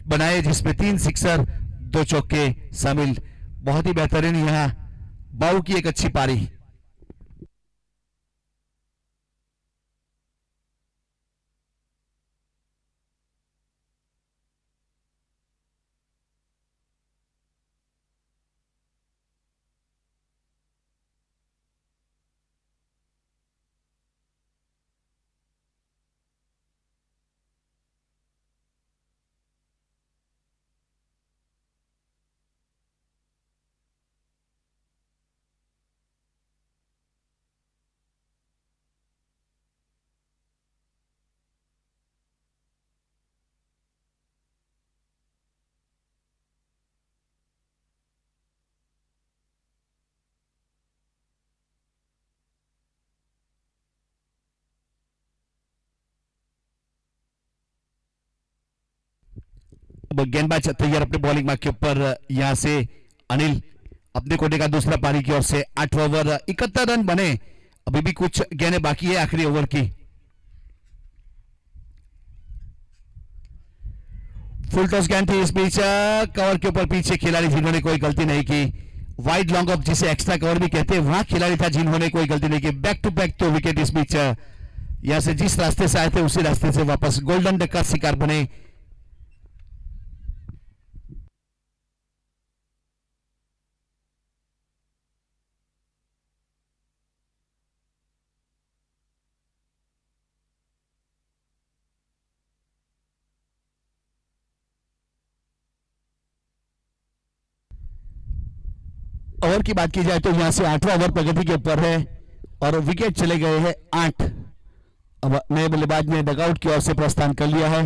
बनाए, जिसमें 3 सिक्सर 2 चौके शामिल। बहुत ही बेहतरीन यहां बाऊ की एक अच्छी पारी। अब गेंदबाज तैयार अपने बॉलिंग मार्क के ऊपर। यहां से अनिल अपने कोटे का दूसरा पारी की ओर से 8 ओवर 71 रन बने। अभी भी कुछ गेंदें बाकी है आखिरी ओवर की। फुल टॉस गेंद थी इस बीच, कवर के ऊपर पीछे खिलाड़ी जिन्होंने कोई गलती नहीं की। वाइड लॉन्ग ऑफ जिसे एक्स्ट्रा कवर भी कहते हैं, वहां खिलाड़ी था जिन्होंने कोई गलती नहीं की। बैक टू बैक तो विकेट इस बीच। यहां से जिस रास्ते से आए थे उसी रास्ते से वापस गोल्डन डक का शिकार बने। ओवर की बात की जाए तो यहां से 8वां ओवर प्रगति के ऊपर है और विकेट चले गए हैं 8। अब नए बल्लेबाज ने डगआउट की ओर से प्रस्थान कर लिया है।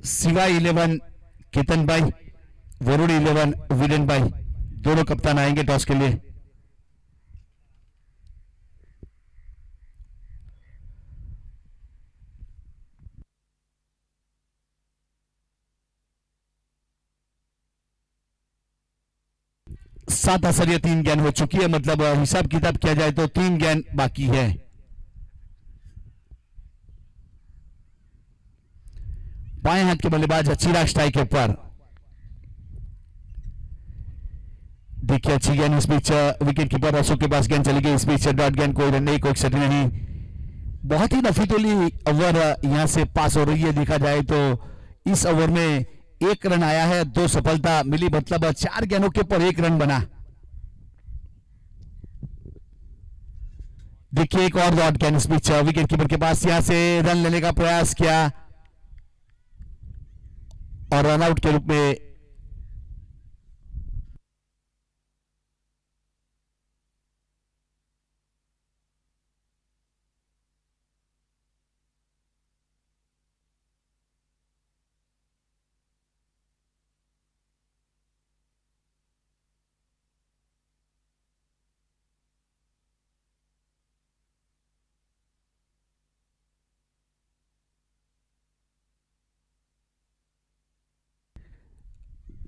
शिवा 11 केतन भाई, वरुण 11 वीरेन भाई, दोनों कप्तान आएंगे टॉस के लिए। सात असरिया 3 गेंद हो चुकी है, मतलब हिसाब किताब किया जाए तो 3 गेंद बाकी है। बाएं हाथ के बल्लेबाज चिराग स्ट्राइक के ऊपर। देखिए अच्छी गेंद इस बीच, विकेट कीपर अशोक के पास गेंद चली गई। इस बीच डॉट गेंद, कोई रन नहीं, कोई क्षति नहीं। बहुत ही नफीतुली ओवर यहां से पास हो रही है। देखा जाए तो इस ओवर में 1 रन आया है, 2 सफलता मिली, मतलब 4 गेंदों के ऊपर 1 रन बना। देखिए एक और डॉट गेंद इस बीच, विकेट कीपर के पास, यहां से रन लेने का प्रयास किया और रनआउट के रूप में।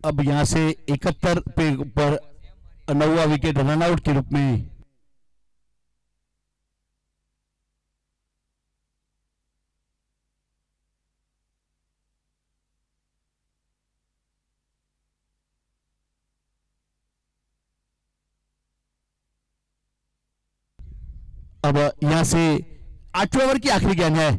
अब यहां से 71 पे ऊपर 9वां विकेट रनआउट के रूप में। अब यहां से 8वें ओवर की आखिरी गेंद है।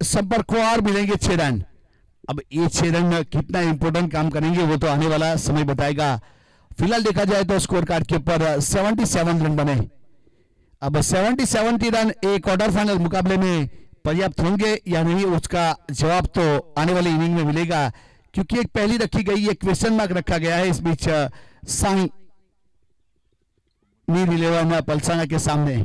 संपर्क को और मिलेंगे 6 रन। अब ये 6 रन कितना इंपॉर्टेंट काम करेंगे वो तो आने वाला समय बताएगा। फिलहाल देखा जाए तो स्कोर कार्ड के ऊपर 77 रन बने। अब 77 रन एक क्वार्टर फाइनल मुकाबले में पर्याप्त होंगे या नहीं, उसका जवाब तो आने वाली इनिंग में मिलेगा, क्योंकि एक पहली रखी गई, एक क्वेश्चन मार्क रखा गया है इस बीच साई नीर 11 पलसाना के सामने।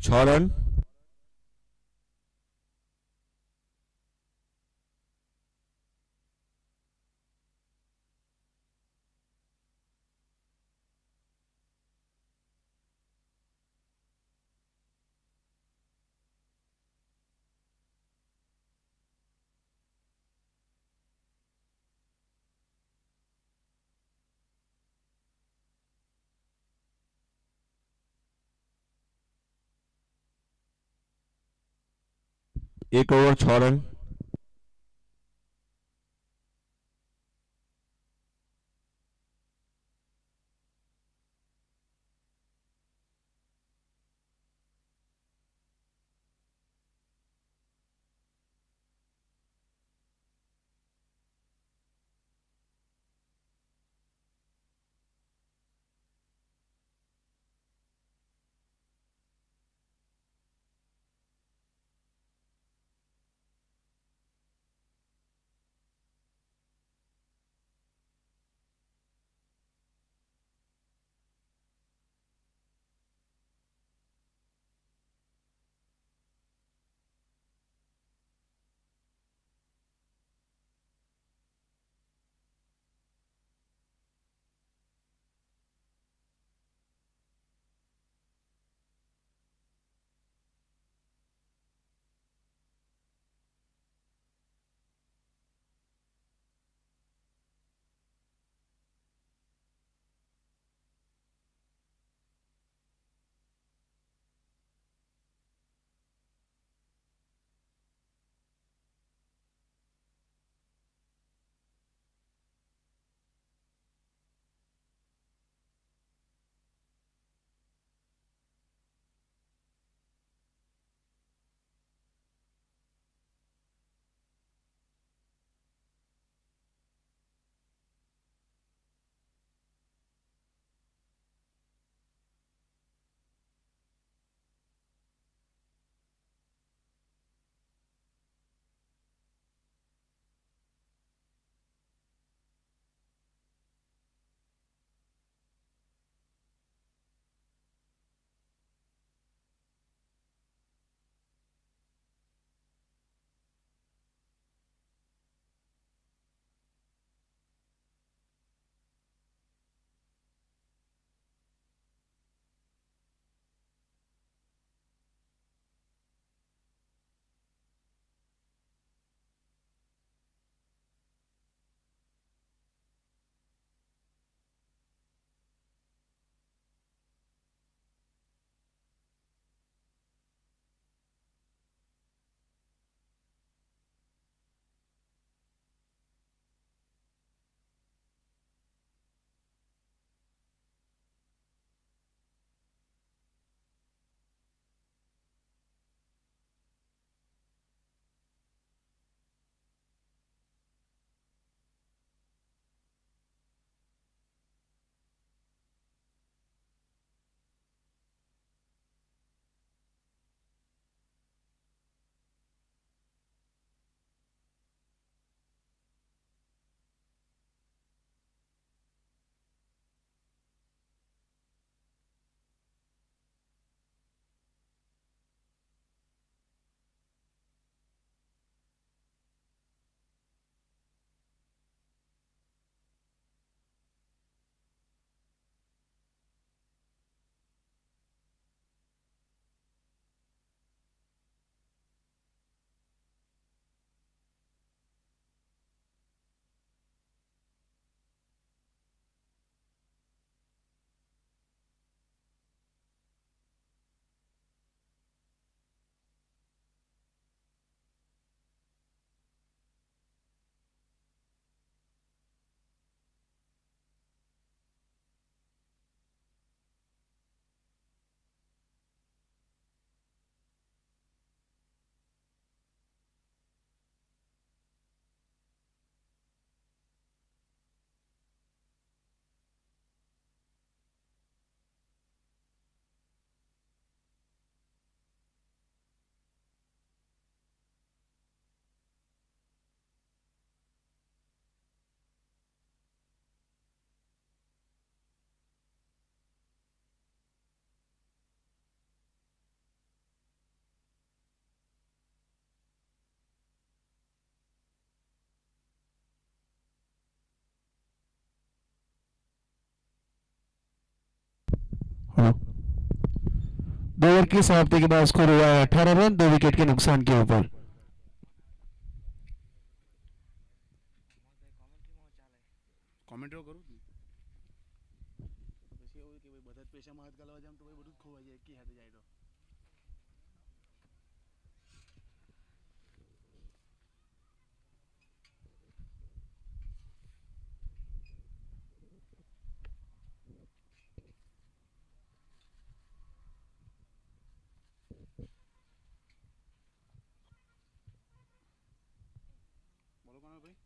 6 रन। एक ओवर 6 रन। हेलो। 2 ओवर की समाप्ति के बाद स्कोर हुआ है 18 रन 2 विकेट के नुकसान के ऊपर। કોમેન્ટ્રો કરું પછી એવું કે ભાઈ બધા જ પૈસામાં હાથ ગાલવા જામ તો ભાઈ બધું જ ખોવાઈ જાય કી હાથે જાય તો બોલો કોણ ભાઈ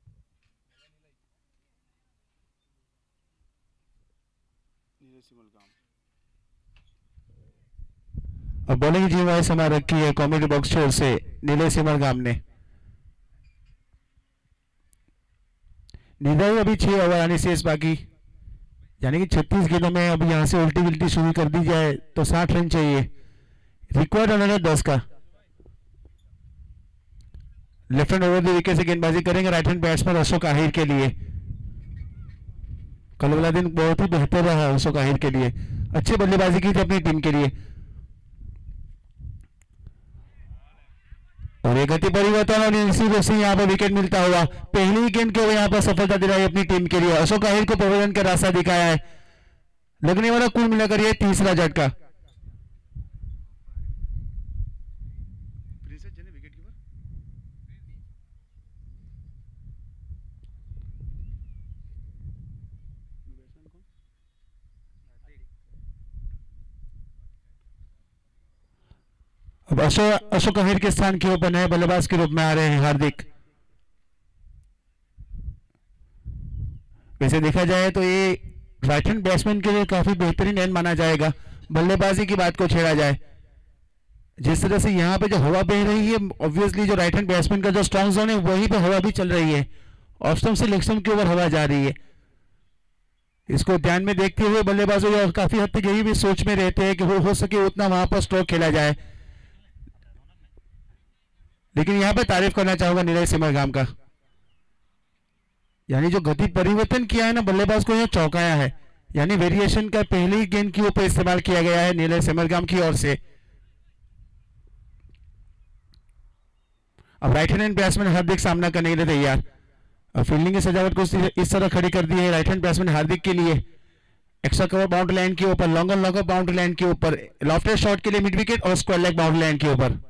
नीरज सिमल काम अब बॉलिंग टीम वाइस हमारा रखी है कॉमेडी बॉक्स छोर से नीले सिमर गाम ने। निधाई अभी 6 ओवर आने शेष बाकी, यानी कि 36 गेंदों में अब यहां से उल्टी गिल्टी शुरू कर दी जाए तो 60 रन चाहिए। रिक्वायर्ड रन है 10 का। Left hand over the wicket से गेंदबाजी करेंगे right hand batsman Ashok Ahir के लिए। कल वाला दिन बहुत ही बेहतर रहा अशोक आहिर के लिए, अच्छी बल्लेबाजी की थी अपनी टीम के लिए। और एक गति परिवर्तन और इसी से यहाँ पर विकेट मिलता हुआ पहली गेंद को यहाँ पर सफलता दिलाई अपनी टीम के लिए। अशोक आहिर को प्रबंधन का रास्ता दिखाया है। लगने वाला कुल मिलाकर ये तीसरा झटका। अब अशोक आहिर के स्थान के ऊपर नए बल्लेबाज के रूप में आ रहे हैं हार्दिक। वैसे देखा जाए तो ये राइट हैंड बैट्समैन के लिए काफी बेहतरीन एंड माना जाएगा। बल्लेबाजी की बात को छेड़ा जाए, जिस तरह से यहाँ पे जो हवा बह रही है, ऑब्वियसली जो राइट हैंड बैट्समैन का जो स्ट्रॉन्ग जोन है वहीं पे हवा भी चल रही है। ऑफ स्टंप से लेग स्टंप के ऊपर हवा जा रही है। इसको ध्यान में देखते हुए बल्लेबाजों काफी हद तक यही भी सोच में रहते हैं कि हो सके उतना वहां पर स्ट्रोक खेला जाए। लेकिन यहां पर तारीफ करना चाहूंगा नीरज सिमरगाम का, यानी जो गति परिवर्तन किया है ना बल्लेबाज को यह चौंकाया है। यानी वेरिएशन का पहली गेंद के ऊपर इस्तेमाल किया गया है नीरज सिमरगाम की ओर से। अब राइट हैंड बैट्समैन हार्दिक सामना करने के लिए तैयार। अब फील्डिंग की सजावट को इस तरह खड़ी कर दी है राइट हैंड बैट्समैन हार्दिक के लिए। एक्स्ट्रा कवर बाउंड्री लाइन के ऊपर, लॉन्गर बाउंड्री लाइन के ऊपर, लॉफ्टेड शॉट के लिए मिड विकेट और स्क्वायर लेग बाउंड्री लाइन के ऊपर।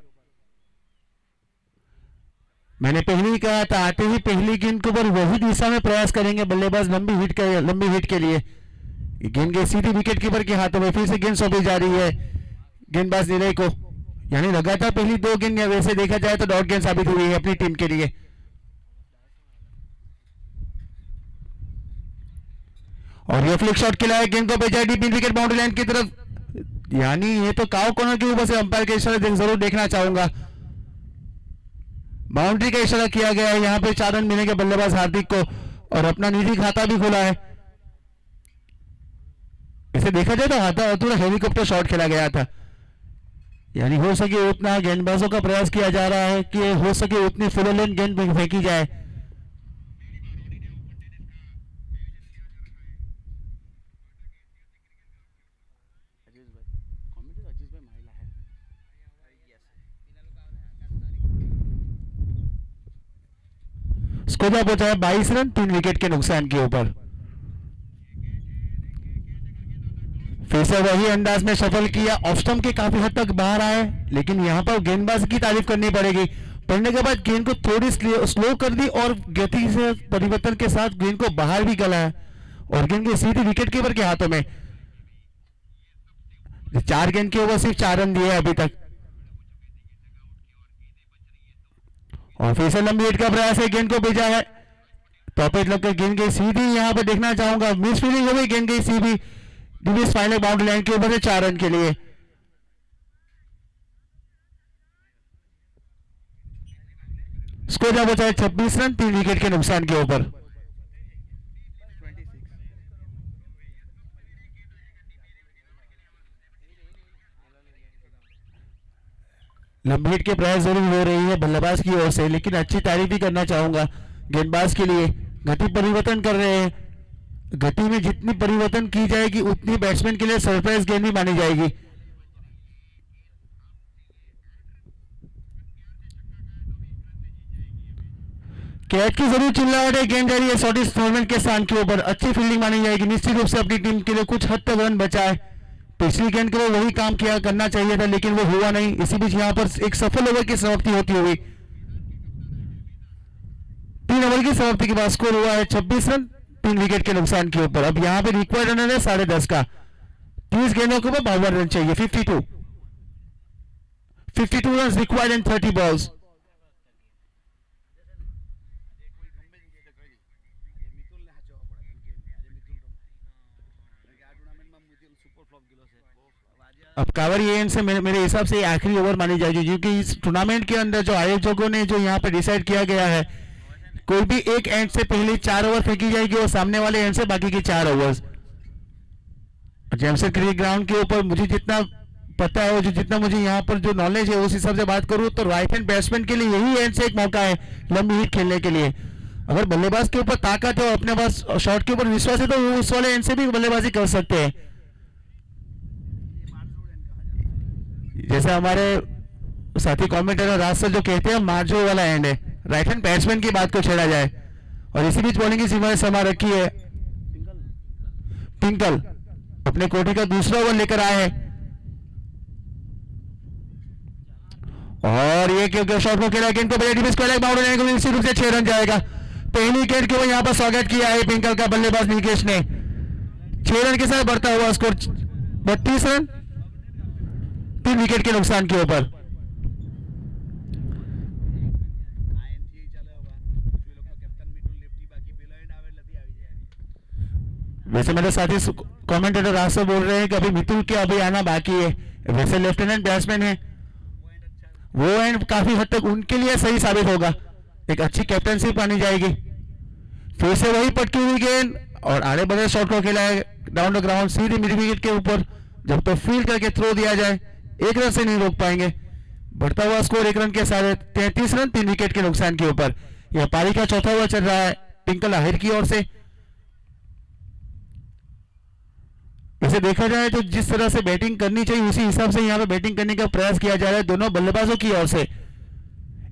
मैंने पहले ही कहा था आते ही पहली गेंद के ऊपर वही दिशा में प्रयास करेंगे बल्लेबाज लंबी हिट के लिए। गेंद के सीधी विकेट कीपर के हाथों में फिर से गेंद सौंपी जा रही है गेंदबाज नीरज को। यानी लगातार पहली 2 गेंद या वैसे देखा जाए तो डॉट गेंद साबित हुई है अपनी टीम के लिए। और ये फ्लिक शॉट खिलाया, गेंद को भेजा deep mid wicket boundary line की तरफ। यानी ये तो काव कॉर्नर के ऊपर से अंपायर के इशारे जरूर देखना चाहूंगा। बाउंड्री का इशारा किया गया है। यहां पे 4 रन मिलेंगे बल्लेबाज हार्दिक को और अपना निजी खाता भी खोला है। इसे देखा जाए तो हाथा थोड़ा हेलीकॉप्टर शॉट खेला गया था। यानी हो सके उतना गेंदबाजों का प्रयास किया जा रहा है कि हो सके उतनी फुल लेंथ गेंद फेंकी जाए। स्कोर पहुंचा है 22 रन 3 विकेट के नुकसान के ऊपर। फिर से वही अंदाज में सफल किया, ऑफ स्टंप के काफी हद तक बाहर आए, लेकिन यहां पर गेंदबाज की तारीफ करनी पड़ेगी। पढ़ने के बाद गेंद को थोड़ी स्लो कर दी और गति से परिवर्तन के साथ गेंद को बाहर भी गलाया और गेंद के सीधे विकेट कीपर के हाथों में। 4 गेंद के ऊपर सिर्फ 4 रन दिए अभी तक। और फिर से लंबी हिट का प्रयास है, गेंद को भेजा है टॉप एज लगकर गेंद गई सीधी। यहां पर देखना चाहूंगा मिस फील्डिंग हो गई, गेंद गई सीधी डिविस फाइनल बाउंड्री लाइन के ऊपर से 4 रन के लिए। स्कोर जब बचा है 26 रन 3 विकेट के नुकसान के ऊपर। लंबी हिट के प्रयास जरूर हो रही है बल्लेबाज की ओर से, लेकिन अच्छी तारीफ भी करना चाहूंगा गेंदबाज के लिए। गति परिवर्तन कर रहे हैं गति में जितनी परिवर्तन की जाएगी उतनी बैट्समैन के लिए सरप्राइज गेंद भी मानी जाएगी। कैच की जरूर चिल्लाहट है, गेंद जा रही है सॉटिस फॉर्मेट के स्थान के ऊपर, अच्छी फील्डिंग मानी जाएगी, निश्चित रूप से अपनी टीम के लिए कुछ हद तक रन बचा है। पिछली गेंद के लिए वही काम किया करना चाहिए था लेकिन वो हुआ नहीं। इसी बीच यहाँ पर एक सफल ओवर की समाप्ति होती हुई 3 ओवर की समाप्ति के बाद स्कोर हुआ है 26 रन 3 विकेट के नुकसान के ऊपर। अब यहाँ पे रिक्वायर्ड रन है 10.5 का, 30 गेंदों के ऊपर 52 रन चाहिए, 52 रन रिक्वायर्ड इन 30 बॉल्स। अब कावरी एंड से मेरे हिसाब से आखिरी ओवर मानी जाएगी क्योंकि इस टूर्नामेंट के अंदर जो आयोजकों ने जो यहाँ पे डिसाइड किया गया है कोई भी एक एंड से पहले 4 ओवर फेंकी जाएगी और सामने वाले एंड से बाकी के 4 ओवर्स। जैमसन क्रिकेट ग्राउंड के ऊपर मुझे जितना पता है और जितना मुझे यहाँ पर जो नॉलेज है उस हिसाब से बात करूँ तो राइट हैंड बैट्समैन के लिए यही एंड से एक मौका है लंबी हिट खेलने के लिए। अगर बल्लेबाज के ऊपर ताकत है अपने पास शॉट के ऊपर विश्वास है तो वो उस वाले एंड से भी बल्लेबाजी कर सकते हैं। जैसे हमारे साथी कमेंटेटर राज सर जो कहते हैं मार्जो वाला एंड है, राइट हैंड बैट्समैन की बात को छेड़ा जाए और इसी बीच बॉलिंग की सीमा समा रखी है पिंकल, अपने कोठी का दूसरा ओवर लेकर आए हैं और ये क्योंकि शॉट को खेला गेंद को बड़े डिफेंस को बाउंड्री को निश्चित रूप से 6 रन जाएगा। पहली विकेट के वो यहाँ पर स्वागत किया है पिंकल का बल्लेबाज निकेश ने, 6 रन के साथ बढ़ता हुआ स्कोर 32 रन 3 विकेट के नुकसान के ऊपर। वैसे मेरे साथी कमेंटेटर राज से बोल रहे हैं कि अभी मितुल के अभी आना बाकी है, वैसे लेफ्टिनेंट बैट्समैन है वो एंड काफी हद तक उनके लिए सही साबित होगा, एक अच्छी कैप्टनशिप आनी जाएगी। फिर से वही पटकी हुई गेंद और आड़े बड़े शॉट को खेला है डाउन द ग्राउंड सीधे मिड विकेट के ऊपर, जब तो फील्ड करके थ्रो दिया जाए 1 रन से नहीं रोक पाएंगे। बढ़ता हुआ स्कोर 1 रन के साथ 33 रन 3 विकेट के नुकसान के ऊपर। यह पारी का चौथा ओवर चल रहा है पिंकल आहिर की ओर से। वैसे देखा जाए तो जिस तरह से बैटिंग करनी चाहिए उसी हिसाब से यहाँ पे बैटिंग करने का प्रयास किया जा रहा है दोनों बल्लेबाजों की ओर से।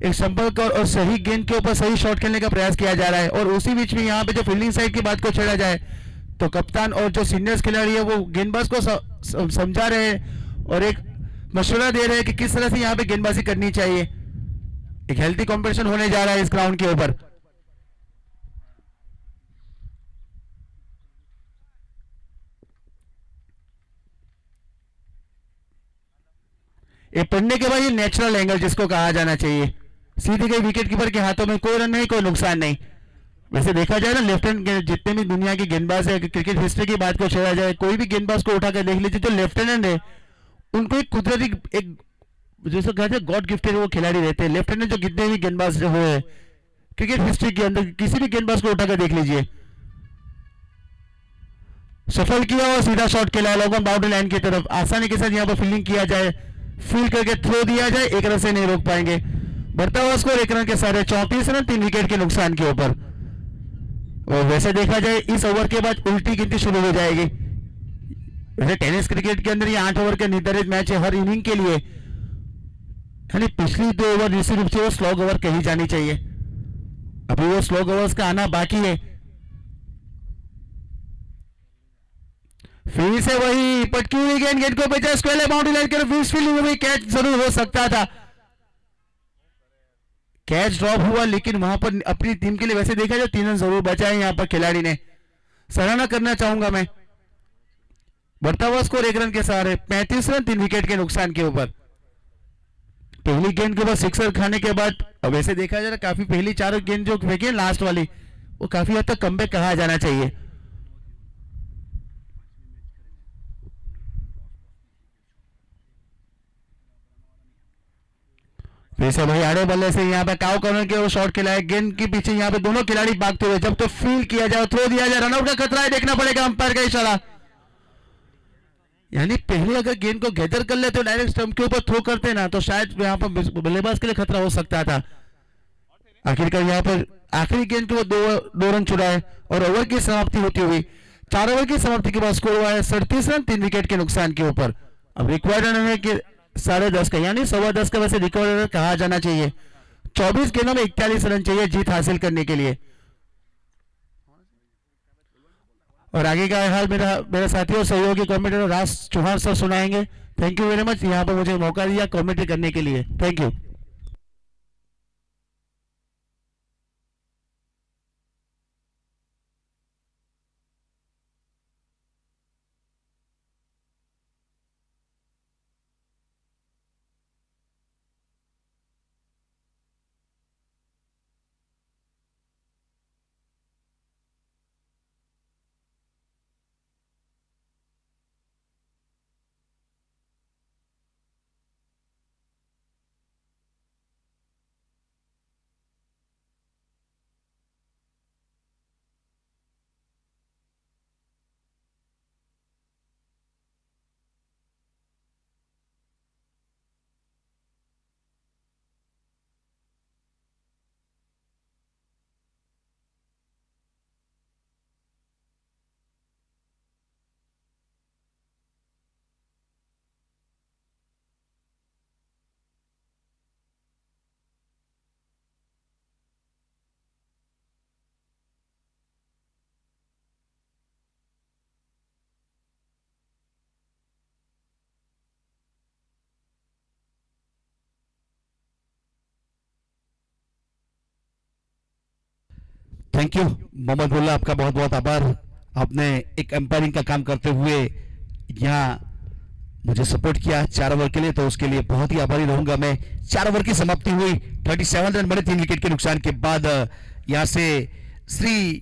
एक संपर्क और सही गेंद के ऊपर सही शॉट खेलने का प्रयास किया जा रहा है और उसी बीच में यहाँ पे जो फील्डिंग साइड की बात को छेड़ा जाए तो कप्तान और जो सीनियर्स खिलाड़ी है वो गेंदबाज को समझा रहे हैं और एक मशवरा दे रहे हैं कि किस तरह से यहाँ पे गेंदबाजी करनी चाहिए। एक हेल्थी कॉम्पिटिशन होने जा रहा है इस ग्राउंड के ऊपर। ये पढ़ने के बाद ये नेचुरल एंगल जिसको कहा जाना चाहिए, सीधे गई विकेट कीपर के हाथों में, कोई रन नहीं कोई नुकसान नहीं। वैसे देखा जाए ना लेफ्ट हैंड जितने भी दुनिया के गेंदबाज है, क्रिकेट हिस्ट्री की बात को छेड़ा जाए कोई भी गेंदबाज को उठाकर देख लीजिए, जो लेफ्ट हैंड है उनको एक कुदरती एक जैसे कहते हैं गॉड गिफ्टेड वो खिलाड़ी रहते हैं। लेफ्ट हैंड जो कितने भी गेंदबाज हुए हैं क्रिकेट हिस्ट्री के अंदर किसी भी गेंदबाज को उठाकर देख लीजिए, सफल किया और सीधा शॉट खेला लॉन्ग ऑन बाउंड्री लाइन की तरफ, आसानी के साथ यहाँ पर फील्डिंग किया जाए, फील्ड करके थ्रो दिया जाए, 1 रन से नहीं रोक पाएंगे। बढ़ता हुआ स्कोर 1 रन के साथ 34 रन 3 विकेट के नुकसान के ऊपर। और वैसे देखा जाए इस ओवर के बाद उल्टी गिनती शुरू हो जाएगी। वैसे टेनिस क्रिकेट के अंदर ये 8 ओवर के निर्धारित मैच है हर इनिंग के लिए, यानी पिछली 2 ओवर निश्चित रूप से वो स्लॉग ओवर कही जानी चाहिए। अभी वो स्लॉग ओवर्स का आना बाकी है। फिर से वही पटकी हुई गेंद, गेंद को बचा स्क्वायर बाउंड्री लाइन की तरफ, फील्डिंग हुई, कैच जरूर हो सकता था, कैच ड्रॉप हुआ लेकिन वहां पर अपनी टीम के लिए वैसे देखा जाए 3 रन जरूर बचाए यहाँ पर खिलाड़ी ने, सराहना करना चाहूंगा मैं। बढ़ता हुआ स्कोर 1 रन के साथ 35 रन 3 विकेट के नुकसान के ऊपर। पहली गेंद के ऊपर सिक्सर खाने के बाद वैसे देखा जाए काफी पहली 4 गेंद जो फेंकी लास्ट वाली वो काफी हद तक कमबैक कहा जाना चाहिए। वैसे भाई आड़े बल्ले से यहाँ पे काउ कॉर्नर के वो शॉट खेला है, गेंद के पीछे यहाँ पे दोनों खिलाड़ी भागते हुए, जब तो फील्ड किया जाए थ्रो दिया जाए रनआउट का खतरा है, देखना पड़ेगा अंपायर का इशारा। यानी पहले अगर गेंद को गैदर कर लेते डायरेक्ट स्टंप के ऊपर थ्रो करते ना तो शायद यहाँ पर बल्लेबाज के लिए खतरा हो सकता था। आखिरकार यहाँ पर आखिरी गेंद के वो 2 रन छुड़ाए और ओवर की समाप्ति होती हुई 4 ओवर की समाप्ति के बाद स्कोर हुआ है 37 रन 3 विकेट के नुकसान के ऊपर। अब रिक्वायर्ड रन है कि 10.5 का, यानी 10.25 का वैसे रिक्वायर्ड रन कहा जाना चाहिए। 24 गेंदों में 41 रन चाहिए जीत हासिल करने के लिए। और आगे का हाल मेरा साथी और सहयोगी कमेंटेटर राज चौहान सर सुनाएंगे। थैंक यू वेरी मच, यहाँ पर मुझे मौका दिया कमेंट्री करने के लिए। Thank you. Thank you Mohammad Bulla, आपका बहुत बहुत आभार। आपने एक एम्पायरिंग का काम करते हुए यहाँ मुझे सपोर्ट किया 4 ओवर के लिए, तो उसके लिए बहुत ही आभारी रहूंगा मैं। 4 ओवर की समाप्ति हुई, 37 रन बने 3 विकेट के नुकसान के बाद। यहाँ से श्री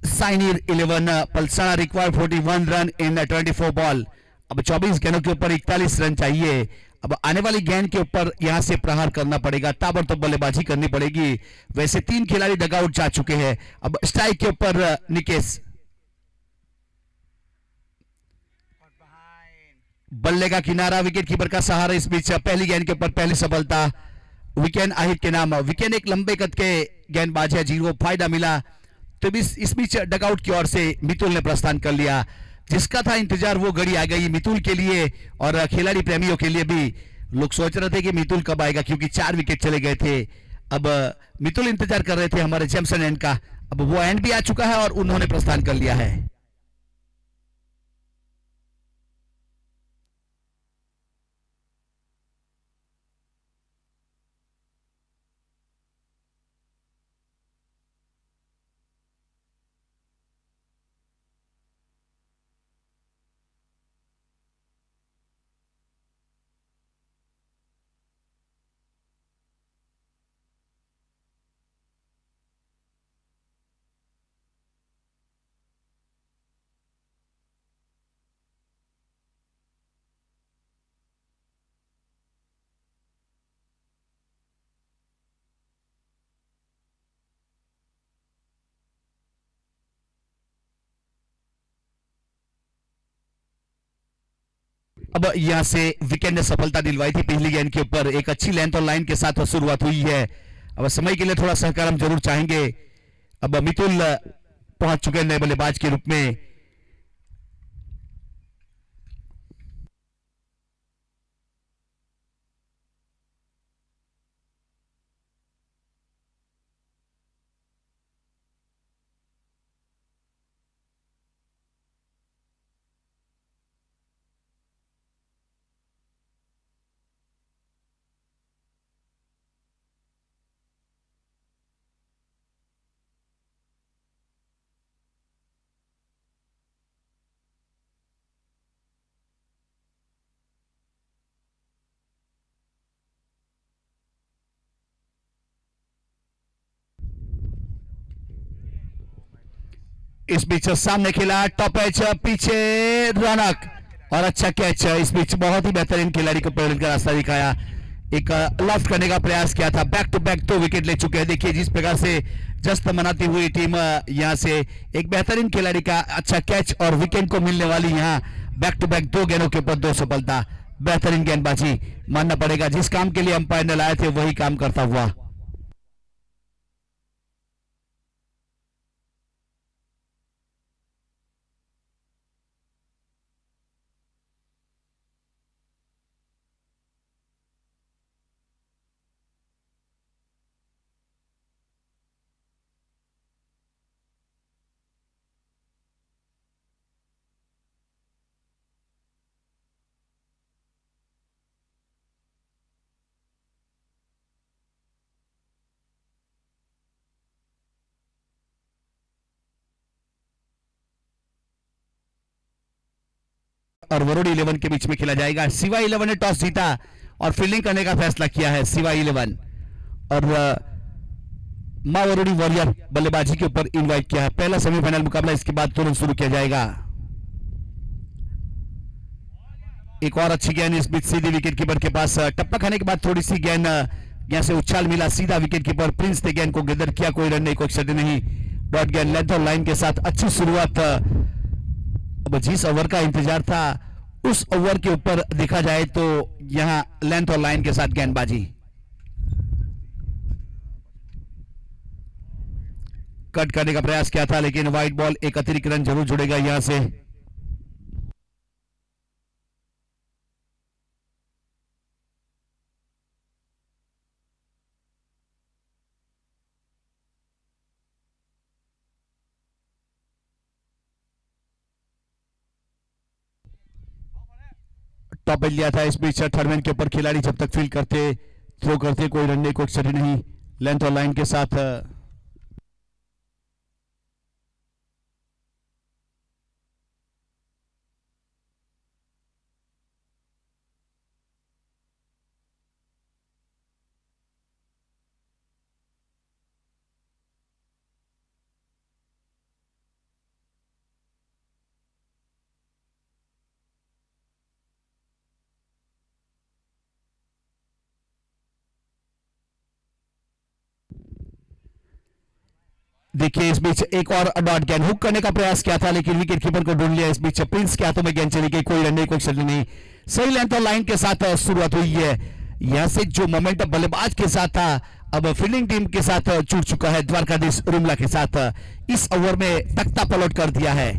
साइनिर 11 Palsana required 41 run in 24 ball. अब 24 गेंदों के ऊपर 41 रन चाहिए। अब आने वाली गेंद के ऊपर यहां से प्रहार करना पड़ेगा, ताबड़तोड़ बल्लेबाजी करनी पड़ेगी। वैसे 3 खिलाड़ी डगआउट जा चुके हैं। अब स्ट्राइक के ऊपर निकेश, बल्ले का किनारा, विकेट कीपर का सहारा। इस बीच पहली गेंद के ऊपर पहली सफलता विकेन आहिर के नाम। विकेन एक लंबे कद के गेंदबाज है जिनको फायदा मिला, तो इस बीच डगआउट की ओर से मितुल ने प्रस्थान कर लिया। जिसका था इंतजार वो घड़ी आ गई मितुल के लिए, और खिलाड़ी प्रेमियों के लिए भी। लोग सोच रहे थे कि मितुल कब आएगा, क्योंकि 4 विकेट चले गए थे। अब मितुल इंतजार कर रहे थे हमारे जेम्सन एंड का। अब वो एंड भी आ चुका है और उन्होंने प्रस्थान कर लिया है। अब यहां से विकेट ने सफलता दिलवाई थी पहली गेंद के ऊपर। एक अच्छी लेंथ और लाइन के साथ शुरुआत हुई है। अब समय के लिए थोड़ा सहकार हम जरूर चाहेंगे। अब मितुल पहुंच चुके हैं नए बल्लेबाज के रूप में। इस बीच सामने खेला, टॉप एच, पीछे रनक और अच्छा कैच। इस बीच बहुत ही बेहतरीन खिलाड़ी को प्रेरित का रास्ता दिखाया। एक लॉफ्ट करने का प्रयास किया था। बैक टू बैक 2 विकेट ले चुके हैं। देखिए जिस प्रकार से जश्न मनाती हुई टीम यहां से एक बेहतरीन खिलाड़ी का अच्छा कैच और विकेट को मिलने वाली यहां बैक टू बैक 2 गेंदों के ऊपर 2 सफलता। बेहतरीन गेंदबाजी मानना पड़ेगा। जिस काम के लिए अंपायर ने लाए थे वही काम करता हुआ। और वरुण 11 के बीच में खेला जाएगा। सिवा 11 ने टॉस जीता और फील्डिंग करने का फैसला किया है सिवा 11 और मां वरुणी वॉरियर बल्लेबाजी के ऊपर इनवाइट किया है। पहला सेमीफाइनल मुकाबला इसके बाद तुरंत शुरू किया जाएगा। एक और अच्छी गेंद इस बीच सीधी विकेट कीपर के पास, टप्पा खाने के बाद थोड़ी सी गेंद यहां से उछाल मिला, सीधा विकेट कीपर प्रिंस ने गेंद को गेदर किया, कोई रन नहीं, कोई क्षति नहीं। डॉट गेंद लेंथ और लाइन के साथ अच्छी शुरुआत। अब जिस ओवर का इंतजार था उस ओवर के ऊपर देखा जाए तो यहां लेंथ और लाइन के साथ गेंदबाजी। कट करने का प्रयास किया था लेकिन वाइड बॉल, एक अतिरिक्त रन जरूर जुड़ेगा यहां से। टॉप पे लिया था इस बीच थर्ड मैन के ऊपर खिलाड़ी जब तक फील्ड करते, थ्रो करते, कोई रन नहीं, कोई क्षति नहीं। लेंथ और लाइन के साथ देखिए इस बीच एक और डॉट गेंद हुक करने का प्रयास किया था लेकिन विकेट कीपर को ढूंढ लिया। इस बीच प्रिंस के हाथों में गेंद चली गई, कोई रन नहीं, कोई क्षति नहीं। सही लेंथ और लाइन के साथ शुरुआत हुई है। यहां से जो मोमेंटम बल्लेबाज के साथ था अब फील्डिंग टीम के साथ छूट चुका है। द्वारकाधीश रुमला के साथ इस ओवर में तख्ता पलट कर दिया है।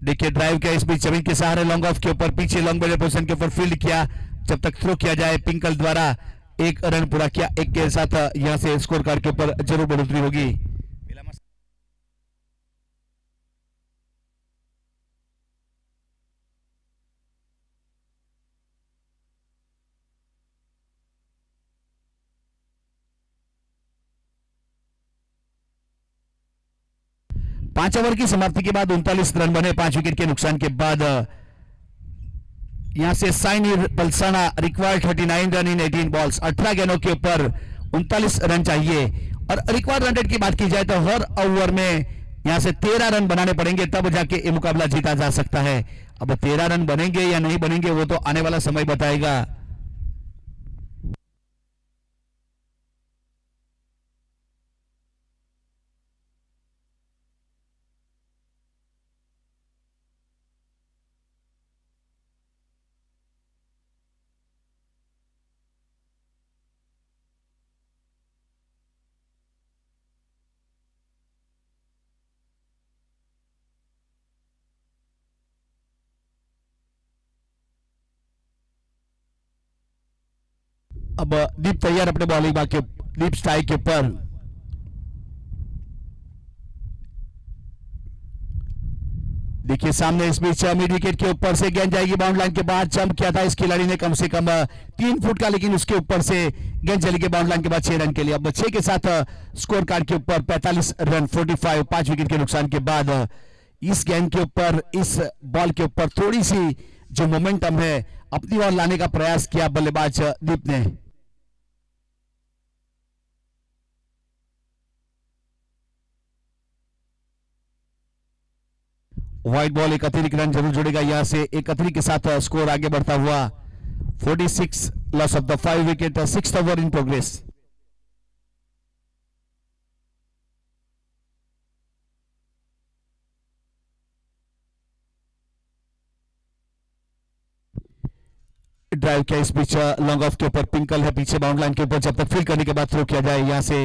देखिए ड्राइव किया इस बीच जमीन के सहारे लॉन्ग ऑफ के ऊपर, पीछे लॉन्ग बॉलर पोजीशन के ऊपर फील्ड किया, जब तक थ्रो किया जाए। पिंकल द्वारा एक रन पूरा किया, एक के साथ यहां से स्कोर कार्ड के ऊपर जरूर बढ़ोतरी होगी। पांच ओवर की समाप्ति के बाद 39 रन बने 5 विकेट के नुकसान के बाद। यहां से साइनी पलसाना रिक्वायर्ड 39 रन इन 18 बॉल्स, 18 गेंदों के ऊपर 39 रन चाहिए। और रिक्वायर्ड रन रेट की बात की जाए तो हर ओवर में यहां से 13 रन बनाने पड़ेंगे तब जाके ये मुकाबला जीता जा सकता है। अब 13 रन बनेंगे या नहीं बनेंगे वो तो आने वाला समय बताएगा। अब दीप तैयार अपने बॉलिंग बाग के, दीप स्ट्राइक के ऊपर। देखिए सामने इस बीच मिड विकेट के ऊपर से गेंद जाएगी बाउंड लाइन के बाद। जंप किया था इस खिलाड़ी ने कम से कम 3 फुट का, लेकिन उसके ऊपर से गेंद चली गई बाउंड लाइन के बाद 6 रन के लिए। अब 6 के साथ स्कोर कार्ड के ऊपर 45 रन 45, 5 विकेट के नुकसान के बाद। इस गेंद के ऊपर, इस बॉल के ऊपर थोड़ी सी जो मोमेंटम है अपनी ओर लाने का प्रयास किया बल्लेबाज दीप ने। व्हाइट बॉल, एक अतिरिक्त रन जरूर जुड़ेगा यहां से। एक अतिरिक्त के साथ स्कोर आगे बढ़ता हुआ 46, loss of the 5 wicket, 6th over in progress. Drive किया इस बीच लॉन्ग ऑफ के ऊपर, पिंकल है पीछे बाउंड लाइन के ऊपर, जब तक फील्ड करने के बाद थ्रो किया जाए। यहां से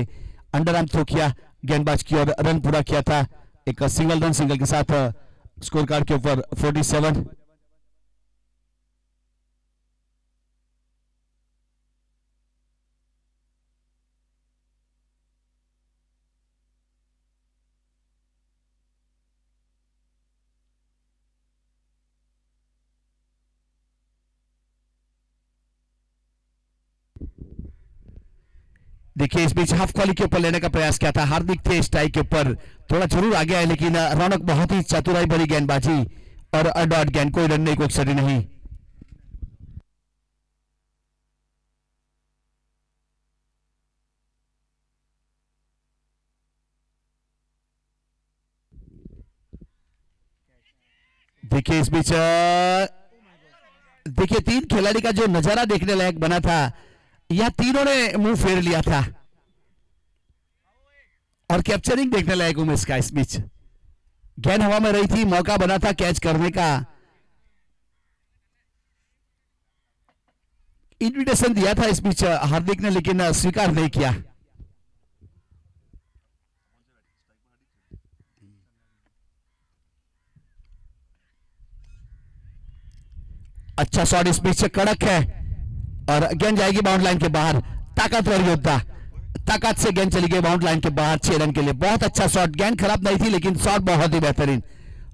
अंडर आर्म थ्रो किया गेंदबाज की और रन पूरा किया था। एक सिंगल रन, सिंगल के साथ स्कोर कार्ड के ऊपर 47। देखिए इस बीच हाफ कॉली के ऊपर लेने का प्रयास किया था, हार्दिक थे स्ट्राइक के ऊपर, थोड़ा जरूर आ गया है लेकिन रौनक बहुत ही चतुराई भरी गेंदबाजी और डॉट गेंद, कोई रन नहीं, कोई सदी नहीं। देखिए इस बीच देखिए तीन खिलाड़ी का जो नजारा देखने लायक बना था, यह तीनों ने मुंह फेर लिया था और कैप्चरिंग देखने लायक उमेश का। इस बीच गेंद हवा में रही थी, मौका बना था कैच करने का, इन्विटेशन दिया था इस बीच हार्दिक ने लेकिन स्वीकार नहीं किया। अच्छा शॉट इस बीच कड़क है और गेंद जाएगी बाउंड लाइन के बाहर। ताकतवर योद्धा, ताकत से गेंद चली गई बाउंड लाइन के बाहर 6 रन के लिए। बहुत अच्छा शॉट, गेंद खराब नहीं थी लेकिन शॉट बहुत ही बेहतरीन,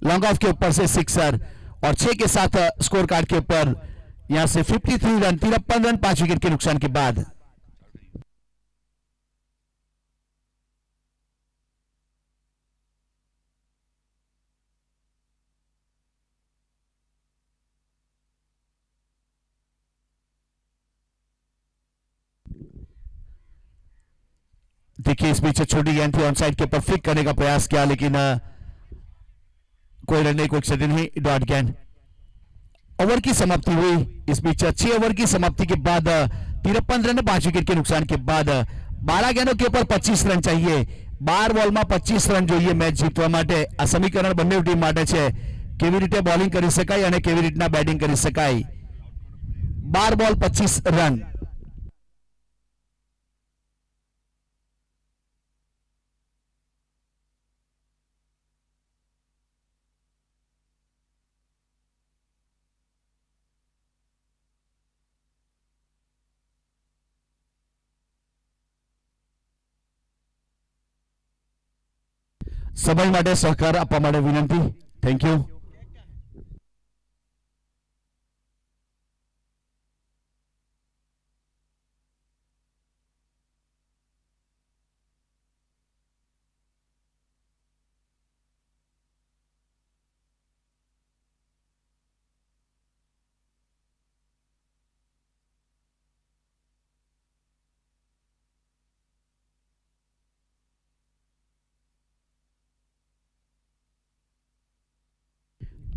लॉन्ग ऑफ के ऊपर से सिक्सर और 6 के साथ स्कोर कार्ड के ऊपर यहां से 53 रन, 53 रन 5 विकेट के नुकसान के बाद। देखिए इस बीच छोटी गेंद थी, ऑन साइड के ऊपर फ्लिक करने का प्रयास किया लेकिन कोई रन नहीं, कोई क्षति नहीं, डॉट गेंद। ओवर की समाप्ति हुई इस बीच 6 ओवर की समाप्ति के बाद 53 रन 5 विकेट के नुकसान के बाद 12 गेंदों के ऊपर 25 रन चाहिए। 12 बॉल में 25 रन જોઈએ મેચ જીતવા માટે। આ સમીકરણ બંને ટીમ માટે છે, કેવી રીતે બોલિંગ કરી શકાય અને કેવી રીતના બેટિંગ કરી શકાય। 12 બોલ 25 રન। સમય માટે સહકાર આપવા માટે વિનંતી। Thank you.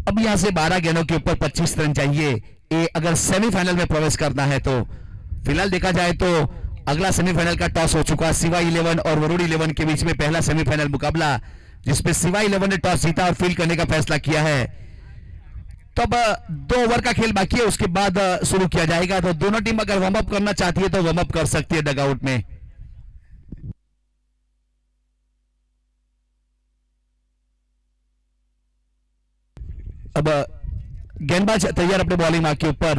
अब यहां से 12 गेंदों के ऊपर 25 रन चाहिए, ये अगर सेमीफाइनल में प्रवेश करना है तो। फिलहाल देखा जाए तो अगला सेमीफाइनल का टॉस हो चुका, सिवा 11 और वरुण 11 के बीच में पहला सेमीफाइनल मुकाबला, जिसमें सिवा 11 ने टॉस जीता और फील्ड करने का फैसला किया है। तब 2 ओवर का खेल बाकी है, उसके बाद शुरू किया जाएगा। तो दोनों टीम अगर वार्म अप करना चाहती है तो वार्म अप कर सकती है डगआउट में। अब गेंदबाज तैयार अपने बॉलिंग मार्क के ऊपर।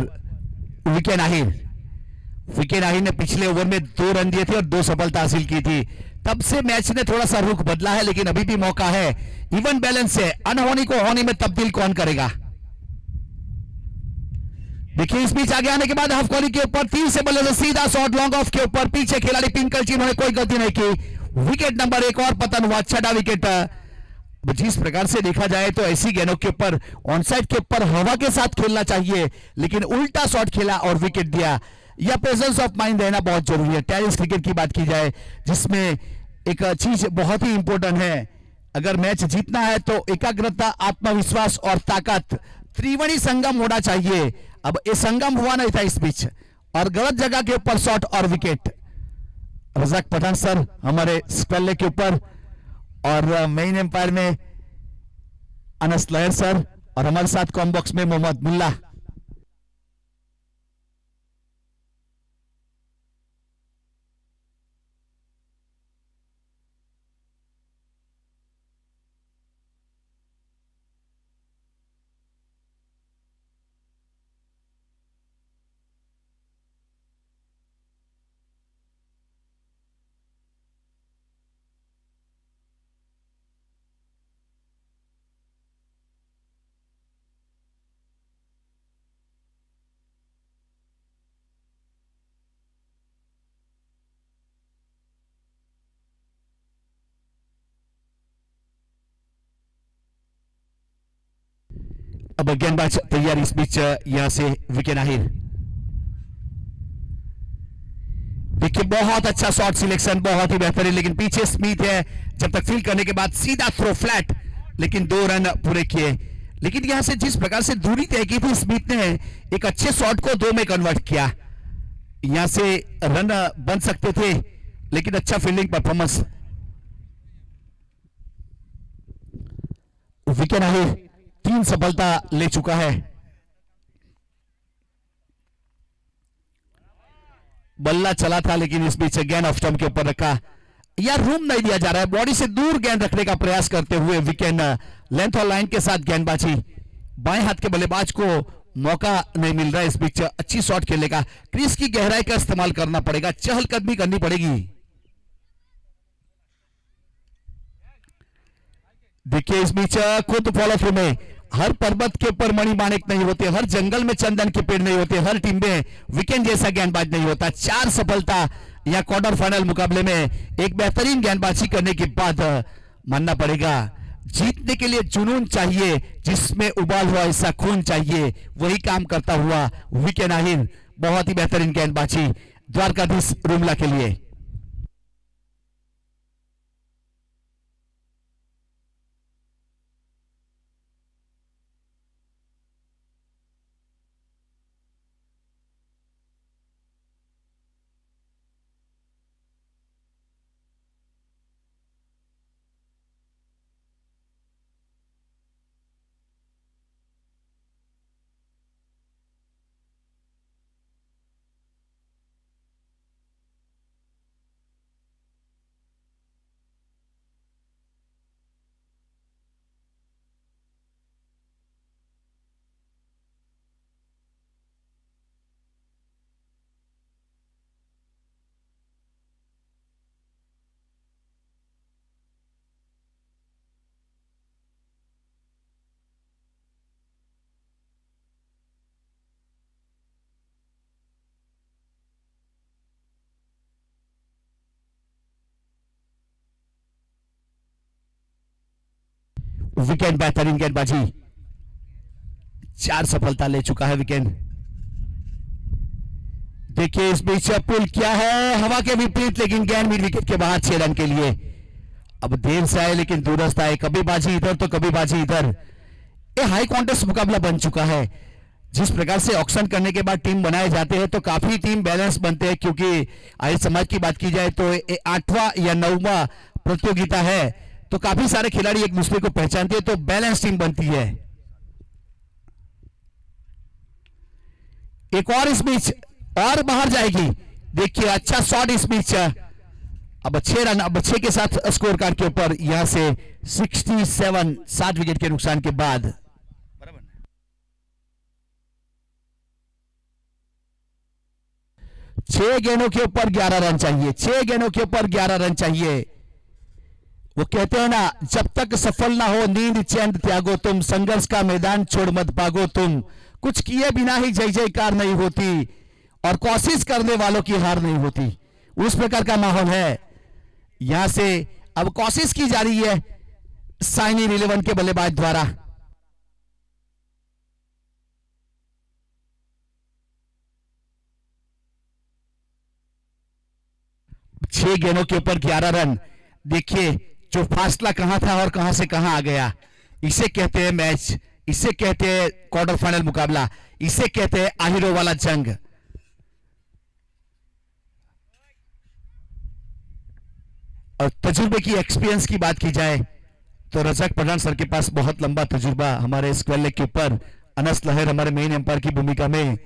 विकेट आहिर, विकेट आहिर ने पिछले ओवर में 2 रन दिए थे और 2 सफलता हासिल की थी। तब से मैच ने थोड़ा सा रुख बदला है लेकिन अभी भी मौका है, इवन बैलेंस है, अनहोनी को होनी में तब्दील कौन करेगा। देखिए इस बीच आगे आने के बाद हाफ कॉली के ऊपर 3 से बल्ले से सीधा शॉट लॉन्ग ऑफ के ऊपर, पीछे खिलाड़ी पिंकल जी, उन्होंने कोई गलती नहीं की। विकेट नंबर 1 और पतन हुआ, 6वां विकेट। जिस प्रकार से देखा जाए तो ऐसी गेंदों के ऊपर ऑन साइड के ऊपर हवा के साथ खेलना चाहिए लेकिन उल्टा शॉट खेला और विकेट दिया। यह प्रेजेंस ऑफ माइंड रहना बहुत जरूरी है। टेनिस क्रिकेट की बात की जाए जिसमें एक चीज बहुत ही इंपॉर्टेंट है, अगर मैच जीतना है तो एकाग्रता, आत्मविश्वास और ताकत, त्रिवेणी संगम होना चाहिए। अब ये संगम हुआ नहीं था इस बीच और गलत जगह के ऊपर शॉट और विकेट। रजाक पठान सर हमारे स्पेल के ऊपर और मेन एम्पायर में अनस लहर सर और हमारे साथ कॉम बॉक्स में मोहम्मद मुल्ला। अब गेंदबाज तैयार इस बीच यहां से विकेट आहिर। देखिए बहुत अच्छा शॉट सिलेक्शन, बहुत ही बेहतरीन, लेकिन पीछे स्मिथ है। जब तक फील्ड करने के बाद सीधा थ्रो फ्लैट, लेकिन 2 रन पूरे किए। लेकिन यहां से जिस प्रकार से दूरी तय की थी स्मिथ ने, एक अच्छे शॉट को 2 में कन्वर्ट किया। यहां से रन बन सकते थे, लेकिन अच्छा फील्डिंग परफॉर्मेंस। विकेट आहिर 3 सफलता ले चुका है। बल्ला चला था, लेकिन इस बीच गेंद ऑफ स्टंप के ऊपर रखा। यार रूम नहीं दिया जा रहा है, बॉडी से दूर गेंद रखने का प्रयास करते हुए विकेट, लेंथ और लाइन के साथ गेंदबाजी। बाएं हाथ के बल्लेबाज को मौका नहीं मिल रहा है इस बीच अच्छी शॉट खेलने का। क्रीज की गहराई का इस्तेमाल करना पड़ेगा, चहलकदमी करनी पड़ेगी। देखिए इस बीच खुद फॉलो थ्रू में, हर पर्वत के ऊपर मणिमाणिक नहीं होते, हर जंगल में चंदन के पेड़ नहीं होते, हर टीम में विकेट जैसा गेंदबाज नहीं होता। 4 सफलता या क्वार्टर फाइनल मुकाबले में एक बेहतरीन गेंदबाजी करने के बाद मानना पड़ेगा, जीतने के लिए जुनून चाहिए, जिसमें उबाल हुआ ऐसा खून चाहिए, वही काम करता हुआ विकेट आहिर। बहुत ही बेहतरीन गेंदबाजी द्वारकाधीश रूमला के लिए। विकेट बेहतरीन गेंदबाजी, 4 सफलता ले चुका है विकेट। देखिए इस बीच पुल क्या है, हवा के विपरीत, लेकिन गेंद मिड विकेट के बाहर 6 रन के लिए। अब देर से आए लेकिन दूरस्थ आए, कभी बाजी इधर तो कभी बाजी इधर। ये हाई कॉन्टेस्ट मुकाबला बन चुका है। जिस प्रकार से ऑक्शन करने के बाद टीम बनाए जाते हैं तो काफी टीम बैलेंस बनते हैं, क्योंकि आर्य समाज की बात की जाए तो 8वां या 9वां प्रतियोगिता है, तो काफी सारे खिलाड़ी एक दूसरे को पहचानते हैं, तो बैलेंस टीम बनती है। एक और इस बीच और बाहर जाएगी। देखिए अच्छा शॉट इस बीच, अब 6 रन, अब 6 के साथ स्कोर कार्ड के ऊपर यहां से 67, 7 विकेट के नुकसान के बाद। 6 गेंदों के ऊपर 11 रन चाहिए, 6 गेंदों के ऊपर 11 रन चाहिए। वो कहते हैं ना, जब तक सफल ना हो नींद चैन त्यागो तुम, संघर्ष का मैदान छोड़ मत भागो तुम, कुछ किए बिना ही जय जयकार नहीं होती, और कोशिश करने वालों की हार नहीं होती। उस प्रकार का माहौल है। यहां से अब कोशिश की जा रही है साइनी रिलेवन के बल्लेबाज द्वारा। 6 गेंदों के ऊपर 11 रन। देखिए जो फासला कहां था और कहां से कहां आ गया। इसे कहते हैं मैच, इसे कहते हैं क्वार्टर फाइनल मुकाबला, इसे कहते हैं आहिरों वाला जंग। और तजुर्बे की, एक्सपीरियंस की बात की जाए तो रजक पठान सर के पास बहुत लंबा तजुर्बा हमारे स्क्वायर लेग के ऊपर। अनस लहर हमारे मेन एम्पायर की भूमिका में।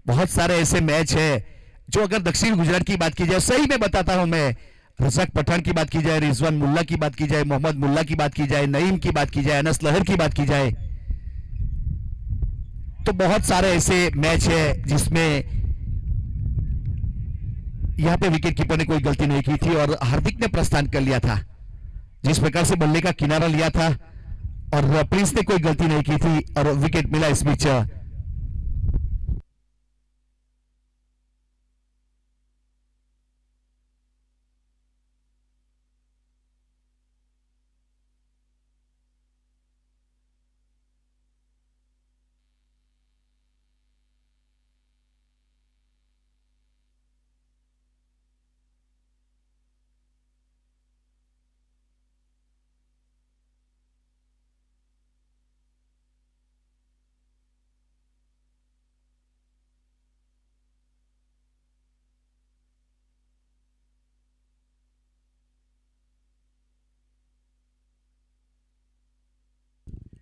बहुत सारे ऐसे मैच है जो, अगर दक्षिण गुजरात की बात की जाए, सही में बताता हूं मैं, रजक पठान की बात की जाए, रिजवान मुल्ला की बात की जाए, मोहम्मद मुल्ला की बात की जाए, नईम की बात की जाए, अनस लहर की बात की जाए, तो बहुत सारे ऐसे मैच है जिसमें यहां पे विकेट कीपर ने कोई गलती नहीं की थी और हार्दिक ने प्रस्थान कर लिया था। जिस प्रकार से बल्ले का किनारा लिया था और प्रिंस ने कोई गलती नहीं की थी और विकेट मिला इस बीच।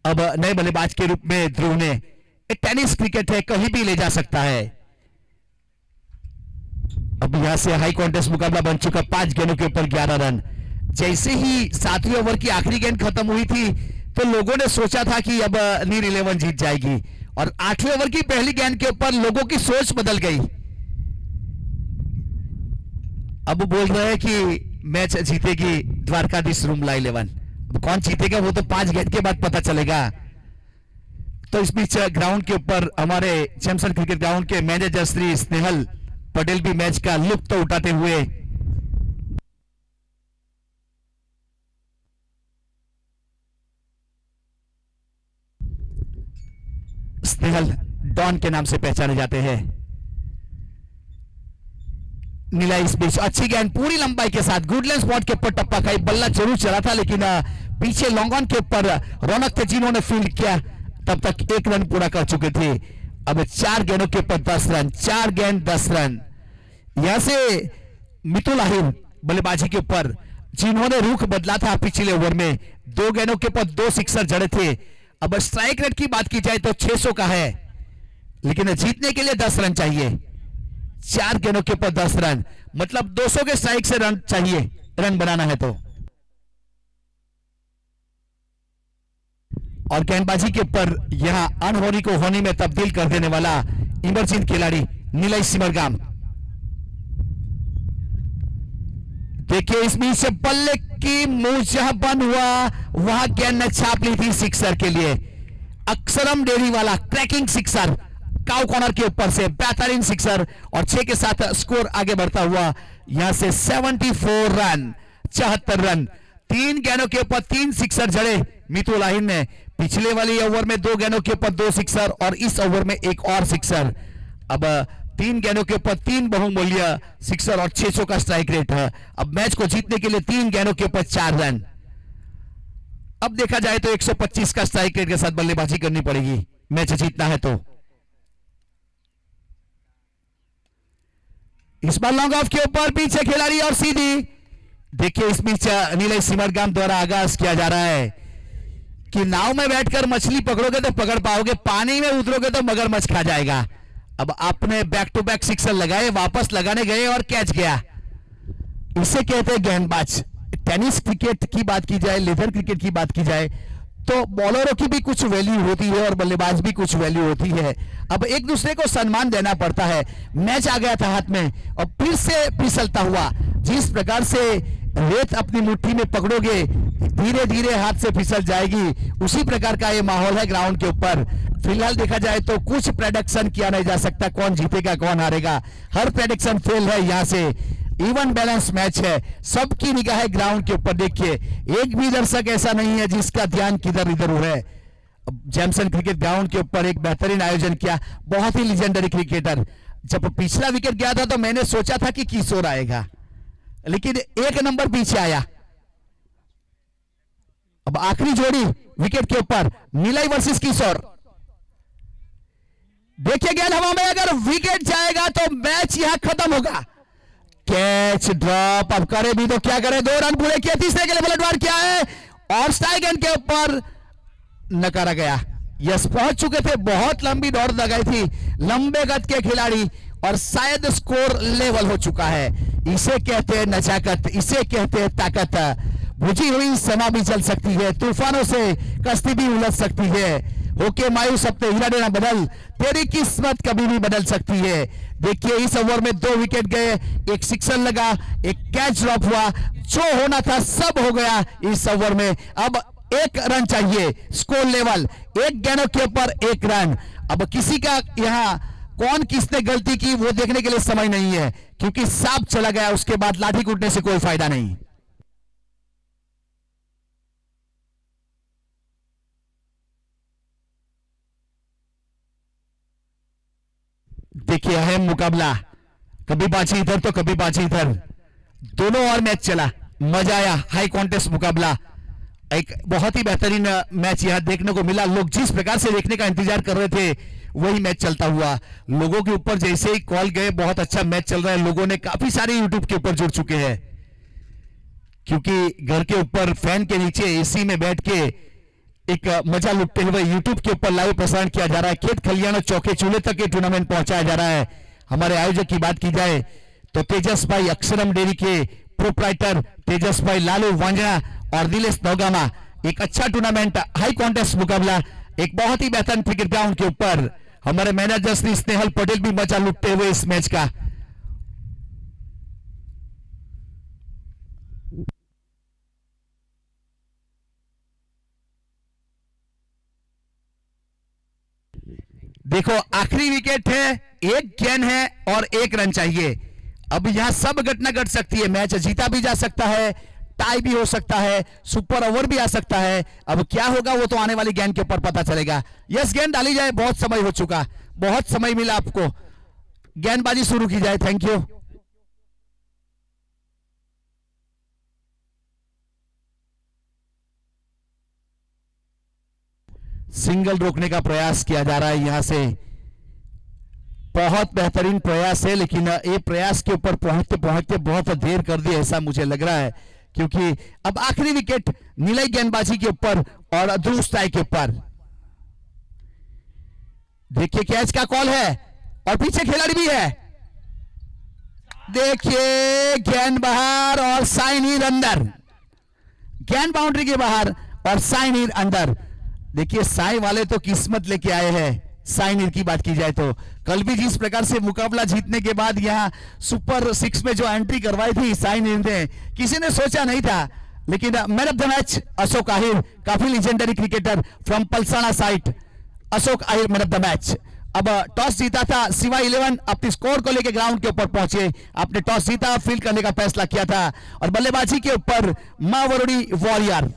अब नए बल्लेबाज के रूप में ध्रुव ने, टेनिस क्रिकेट है, कहीं भी ले जा सकता है। अब यहां से हाई कॉन्टेस्ट मुकाबला बन चुका, 5 गेंदों के ऊपर 11 रन। जैसे ही 7वें ओवर की आखिरी गेंद खत्म हुई थी तो लोगों ने सोचा था कि अब नीर 11 जीत जाएगी, और 8वें ओवर की पहली गेंद के ऊपर लोगों की सोच बदल गई। अब बोल रहे हैं कि मैच जीतेगी द्वारकाधीश रूमला 11। अब कौन जीतेगा वो तो 5 गेंद के बाद पता चलेगा। तो इस बीच ग्राउंड के ऊपर हमारे जैमसन क्रिकेट ग्राउंड के मैनेजर श्री स्नेहल पटेल भी मैच का लुत्फ तो उठाते हुए स्नेहल डॉन के नाम से पहचाने जाते हैं। नीला इस बीच अच्छी गेंद पूरी लंबाई के साथ गुडलैंड स्पॉट के ऊपर टप्पा खाई, बल्ला जरूर चला था लेकिन पीछे लॉन्ग ऑन के ऊपर रौनक थे जिन्होंने फील्ड किया, तब तक 1 रन पूरा कर चुके थे। अब 4 गेंदों के ऊपर 10 रन, 4 गेंद 10 रन। यहां से मितुल आहिर बल्लेबाजी के ऊपर जिन्होंने रुख बदला था पिछले ओवर में, 2 गेंदों के ऊपर 2 सिक्सर जड़े थे। अब स्ट्राइक रेट की बात की जाए तो 600 का है, लेकिन जीतने के लिए 10 रन चाहिए। 4 गेंदों के ऊपर 10 रन, मतलब 200 के स्ट्राइक से रन चाहिए, रन बनाना है तो। और गेंदबाजी के ऊपर यहां अनहोनी को होनी में तब्दील कर देने वाला इमरजित खिलाड़ी नीलाई सिमरगाम। देखिए इस बीच से बल्ले की मुंह जहां बंद हुआ वहां गेंद ने छाप ली थी सिक्सर के लिए। अक्षरम डेरी वाला क्रैकिंग सिक्सर काउ कॉर्नर के ऊपर से, बेहतरीन सिक्सर, और 6 के साथ स्कोर आगे बढ़ता हुआ यहां से 74 रन, 74 रन। 3 गेंदों के ऊपर 3 सिक्सर जड़े मितुल आहिर ने। पिछले वाली ओवर में 2 गेंदों के ऊपर 2 सिक्सर और इस ओवर में एक और सिक्सर। अब 3 गेंदों के ऊपर 3 बहुमूल्य सिक्सर और 600 का स्ट्राइक रेट है। अब मैच को जीतने के लिए 3 गेंदों के ऊपर 4 रन। अब देखा जाए तो 125 का स्ट्राइक रेट के साथ बल्लेबाजी करनी पड़ेगी मैच जीतना है तो। इस बार लॉन्ग ऑफ के ऊपर पीछे खिलाड़ी और सीधी। देखिए इस बीच नीलाई सिमरगाम द्वारा आगाज किया जा रहा है कि नाव में बैठकर मछली पकड़ोगे तो पकड़ पाओगे, पानी में उतरोगे तो मगरमच्छ खा जाएगा। अब आपने बैक टू बैक सिक्सर लगाए, वापस लगाने गए और कैच गया, इसे कहते हैं गेंदबाज। टेनिस क्रिकेट की बात की जाए, लेदर क्रिकेट की बात की जाए तो बॉलरों की भी कुछ वैल्यू होती है और बल्लेबाज भी कुछ वैल्यू होती है। अब एक दूसरे को सम्मान देना पड़ता है। मैच आ गया था हाथ में और फिर से फिसलता हुआ, जिस प्रकार से रेत अपनी मुट्ठी में पकड़ोगे धीरे धीरे हाथ से फिसल जाएगी, उसी प्रकार का ये माहौल है ग्राउंड के ऊपर। फिलहाल देखा जाए तो कुछ प्रेडिक्शन किया नहीं जा सकता, कौन जीतेगा कौन हारेगा, हर प्रेडिक्शन फेल है। यहां से इवन बैलेंस मैच है, सबकी निगाह है ग्राउंड के ऊपर। देखिए एक भी दर्शक ऐसा नहीं है जिसका ध्यान किधर इधर है। जैमसन क्रिकेट ग्राउंड के ऊपर एक बेहतरीन आयोजन किया, बहुत ही लीजेंडरी क्रिकेटर। जब पिछला विकेट गया था तो मैंने सोचा था कि किशोर आएगा, लेकिन 1 नंबर पीछे आया। अब आखिरी जोड़ी विकेट के ऊपर नीलाई वर्सेस किशोर। देखिए गेंद हवा में, अगर विकेट जाएगा तो मैच यहां खत्म होगा। कैच ड्रॉप, अब करे भी तो क्या करे, 2 रन पूरे किए, तीसरे के लिए पलटवार किया है और स्ट्राइक एंड के ऊपर नकारा गया। यस पहुंच चुके थे, बहुत लंबी दौड़ लगाई थी लंबे गत के खिलाड़ी और शायद स्कोर लेवल हो चुका है। इसे कहते हैं नजाकत, इसे कहते हैं ताकत। बुझी हुई समा भी चल सकती है, तूफानों से कश्ती भी उलझ सकती है। होके मायूस अपने हीरा देना बदल, तेरी किस्मत कभी भी बदल सकती है। देखिए इस ओवर में 2 विकेट गए, एक सिक्सर लगा, एक कैच ड्रॉप हुआ, जो होना था सब हो गया इस ओवर में। अब 1 रन चाहिए, स्कोर लेवल 1 गेंदों के ऊपर 1 रन। अब किसी का यहां कौन किसने गलती की वो देखने के लिए समय नहीं है, क्योंकि सांप चला गया, उसके बाद लाठी कूटने से कोई फायदा नहीं। देखिए अहम मुकाबला, कभी बाजी इधर तो कभी बाजी इधर, दोनों और मैच चला, मजा आया। हाई कॉन्टेस्ट मुकाबला, एक बहुत ही बेहतरीन मैच यहां देखने को मिला। लोग जिस प्रकार से देखने का इंतजार कर रहे थे वही मैच चलता हुआ। लोगों के ऊपर जैसे ही कॉल गए बहुत अच्छा मैच चल रहा है, लोगों ने काफी सारे यूट्यूब के ऊपर जुड़ चुके हैं, क्योंकि घर के ऊपर फैन के नीचे एसी में बैठ के एक मजा लुटते हुए यूट्यूब के ऊपर लाइव प्रसारण किया जा रहा है। खेत खलियान चौके चूल्हे तक ये टूर्नामेंट पहुंचाया जा रहा है। हमारे आयोजक की बात की जाए तो तेजस भाई अक्षरम डेयरी के प्रोप्राइटर तेजस भाई लालू वांजना और दिलेश नौगामा, एक अच्छा टूर्नामेंट हाई कॉन्टेस्ट मुकाबला एक बहुत ही बेहतरीन क्रिकेट ग्राउंड के ऊपर। हमारे मैनेजर श्री स्नेहल पटेल भी मजा लुटते हुए इस मैच का। देखो आखिरी विकेट है, एक गेंद है और 1 रन चाहिए। अब यहां सब घटना घट सकती है, मैच जीता भी जा सकता है, टाई भी हो सकता है, सुपर ओवर भी आ सकता है। अब क्या होगा वो तो आने वाली गेंद के ऊपर पता चलेगा। यस, गेंद डाली जाए, बहुत समय हो चुका, बहुत समय मिला आपको, गेंदबाजी शुरू की जाए। Thank you. सिंगल रोकने का प्रयास किया जा रहा है यहां से, बहुत बेहतरीन प्रयास है, लेकिन ये प्रयास के ऊपर पहुंचते पहुंचते बहुत देर कर दी ऐसा मुझे लग रहा है, क्योंकि अब आखिरी विकेट नीलाई गेंदबाजी के ऊपर और ध्रुव स्टाई के ऊपर। देखिए कैच का कॉल है और पीछे खिलाड़ी भी है। देखिए गेंद बाहर और साइन इन अंदर, गेंद बाउंड्री के बाहर और साइन इन अंदर। देखिए साई वाले तो किस्मत लेके आए हैं। साइन इन की बात की जाए तो कल भी जिस प्रकार से मुकाबला जीतने के बाद यहां सुपर 6 में जो एंट्री करवाई थी साइन इन ने, किसी ने सोचा नहीं था, लेकिन man of the match Ashok Ahir, काफी legendary cricketer from Palsana side, Ashok Ahir man of the match. अब टॉस जीता था सिवा 11, अपनी स्कोर को लेकर ग्राउंड के ऊपर पहुंचे, आपने टॉस जीता, फील्ड करने का फैसला किया था और बल्लेबाजी के ऊपर मां वरुणी वॉरियर।